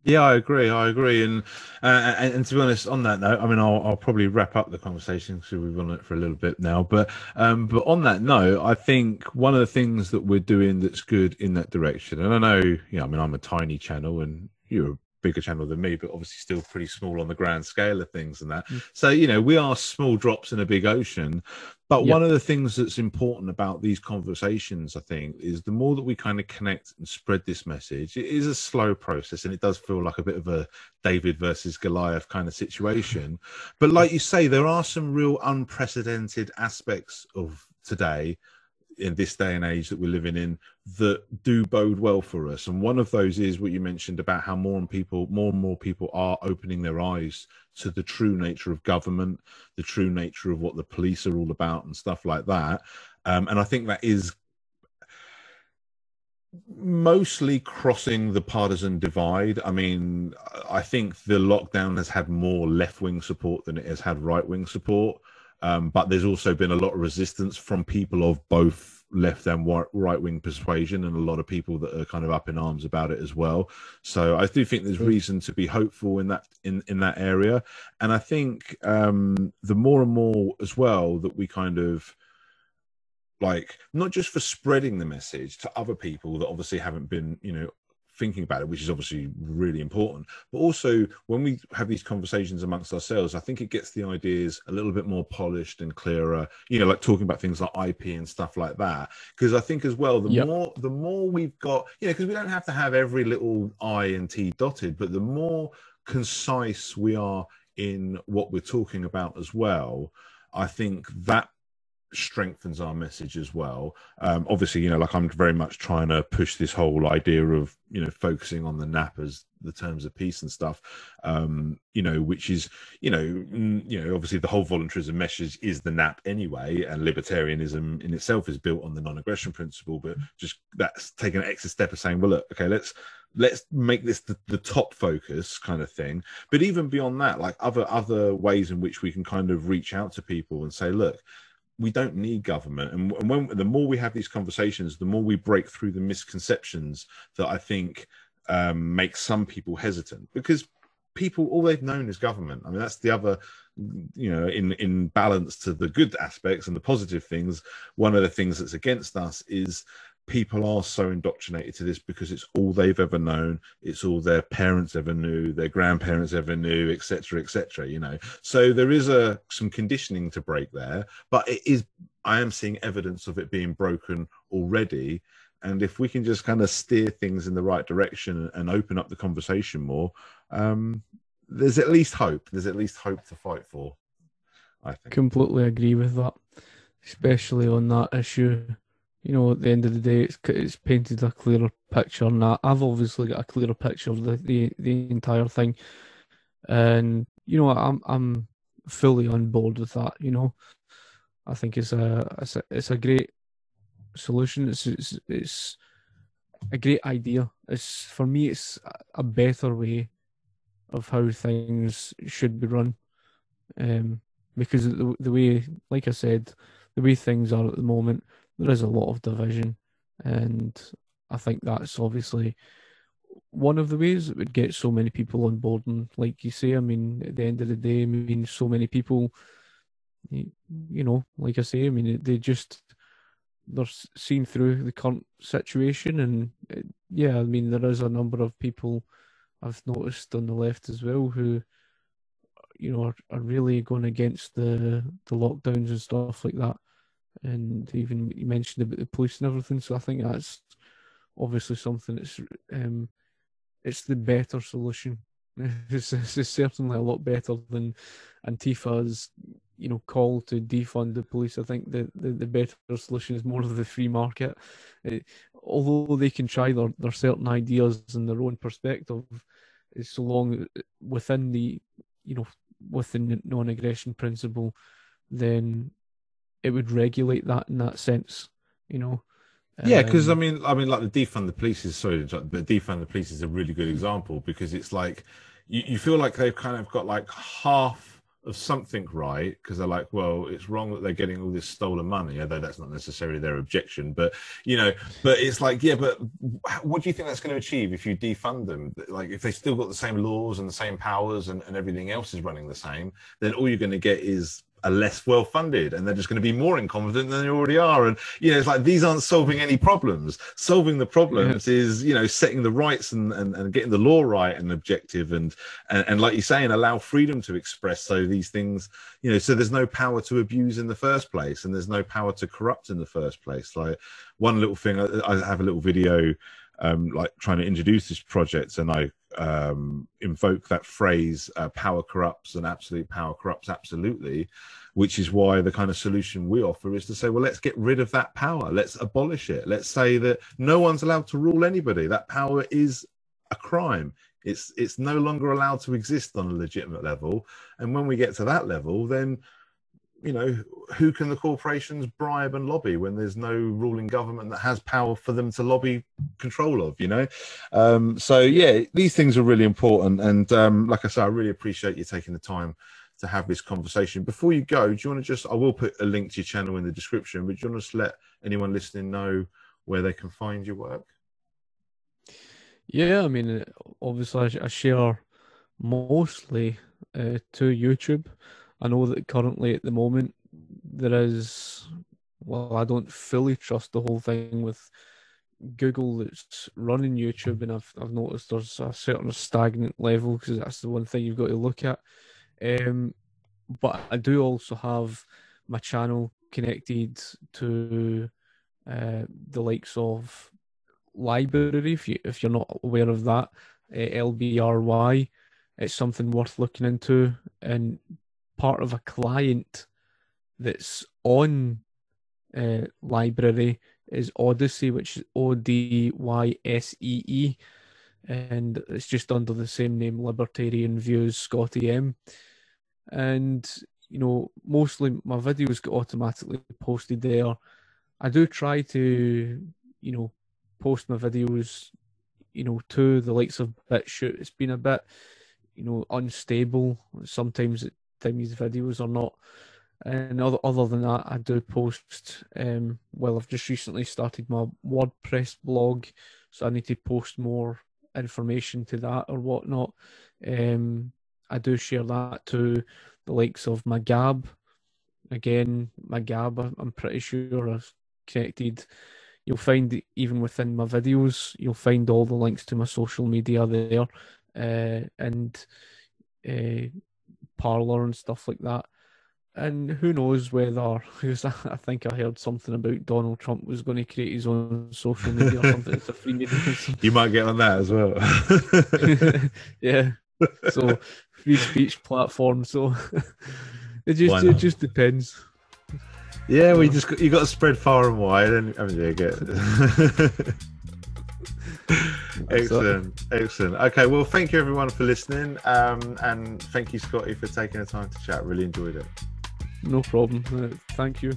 Yeah, I agree. And to be honest, on that note, I mean, I'll probably wrap up the conversation because we've been on it for a little bit now. But on that note, I think one of the things that we're doing that's good in that direction, and I know, I mean, I'm a tiny channel, and you're a bigger channel than me, but obviously still pretty small on the grand scale of things and that. So, we are small drops in a big ocean. But one of the things that's important about these conversations, I think, is the more that we kind of connect and spread this message, it is a slow process, and it does feel like a bit of a David versus Goliath kind of situation. But like you say, there are some real unprecedented aspects of today, in this day and age that we're living in, that do bode well for us. And one of those is what you mentioned about how more and more people are opening their eyes to the true nature of government, the true nature of what the police are all about and stuff like that. And I think that is mostly crossing the partisan divide. I mean, I think the lockdown has had more left-wing support than it has had right-wing support. But there's also been a lot of resistance from people of both left and right-wing persuasion, and a lot of people that are kind of up in arms about it as well. So I do think there's reason to be hopeful in that area. And I think the more and more as well that we kind of, like, not just for spreading the message to other people that obviously haven't been, thinking about it, which is obviously really important, but also when we have these conversations amongst ourselves, I think it gets the ideas a little bit more polished and clearer, like talking about things like IP and stuff like that. Because I think as well, the more we've got, because we don't have to have every little I and T dotted, but the more concise we are in what we're talking about as well, I think that strengthens our message as well. Obviously, like, I'm very much trying to push this whole idea of, focusing on the nappers the terms of peace and stuff, which is, obviously the whole voluntarism message is the NAP anyway, and libertarianism in itself is built on the non-aggression principle, but just that's taking an extra step of saying, well, look, okay, let's make this the top focus kind of thing. But even beyond that, like other ways in which we can kind of reach out to people and say, look, we don't need government. And when the more we have these conversations, the more we break through the misconceptions that I think make some people hesitant, because people, all they've known is government. I mean, that's the other, in balance to the good aspects and the positive things. One of the things that's against us is people are so indoctrinated to this because it's all they've ever known, it's all their parents ever knew, their grandparents ever knew, etc., etc. So there is some conditioning to break there, but I am seeing evidence of it being broken already. And if we can just kind of steer things in the right direction and open up the conversation more, there's at least hope. There's at least hope to fight for, I think. Completely agree with that, especially on that issue. At the end of the day, it's painted a clearer picture, and I've obviously got a clearer picture of the entire thing, and I'm fully on board with that. I think it's a great solution. It's a great idea. For me, it's a better way of how things should be run, because the way, like I said, the way things are at the moment, there is a lot of division, and I think that's obviously one of the ways that would get so many people on board. And like you say, I mean, at the end of the day, I mean, so many people, like I say, I mean, they're seeing through the current situation, and I mean, there is a number of people I've noticed on the left as well who, are really going against the lockdowns and stuff like that. And even you mentioned about the police and everything, so I think that's obviously something that's it's the better solution. It's certainly a lot better than Antifa's call to defund the police. I think the better solution is more of the free market. Although they can try their certain ideas and their own perspective, so long within the within the non-aggression principle, then it would regulate that in that sense, Yeah, because I mean, like the defund the police is but defund the police is a really good example, because it's like you feel like they've kind of got like half of something right, because they're like, well, it's wrong that they're getting all this stolen money, although that's not necessarily their objection. But but it's like, yeah, but what do you think that's going to achieve if you defund them? Like, if they still got the same laws and the same powers and everything else is running the same, then all you're going to get is are less well funded, and they're just going to be more incompetent than they already are. And it's like, these aren't solving any problems. Solving the problems is setting the rights and getting the law right and objective, and like you're saying, allow freedom to express, so these things, so there's no power to abuse in the first place, and there's no power to corrupt in the first place. Like, one little thing, I have a little video like trying to introduce this project, and I invoke that phrase, power corrupts and absolute power corrupts absolutely, which is why the kind of solution we offer is to say, well, let's get rid of that power, let's abolish it, let's say that no one's allowed to rule anybody, that power is a crime, it's no longer allowed to exist on a legitimate level. And when we get to that level, then who can the corporations bribe and lobby when there's no ruling government that has power for them to lobby control of, so yeah, these things are really important. And like I say, I really appreciate you taking the time to have this conversation. Before you go, do you want to I will put a link to your channel in the description, but do you want to just let anyone listening know where they can find your work? Yeah, I mean, obviously I share mostly to YouTube. I know that currently at the moment there is, well, I don't fully trust the whole thing with Google that's running YouTube, and I've noticed there's a certain stagnant level, because that's the one thing you've got to look at. But I do also have my channel connected to the likes of Library, if you're not aware of that, LBRY. It's something worth looking into, and part of a client that's on Library is Odyssey, which is Odyssee. and it's just under the same name, Libertarian Views, Scotty M. And mostly my videos get automatically posted there. I do try to post my videos to the likes of BitChute. It's been a bit unstable sometimes. These videos are not. And other than that, I do post. I've just recently started my WordPress blog, so I need to post more information to that or whatnot. I do share that to the likes of my Gab. Again, my Gab, I'm pretty sure I've connected. You'll find even within my videos, you'll find all the links to my social media there, and Parler and stuff like that. And who knows whether, because I think I heard something about Donald Trump was going to create his own social media or something. It's a free media. You might get on that as well. Yeah. So free speech platform. So it just depends. Yeah, you got to spread far and wide, and Excellent. Okay, well, thank you everyone for listening, and thank you, Scotty, for taking the time to chat. Really enjoyed it. No problem. Thank you.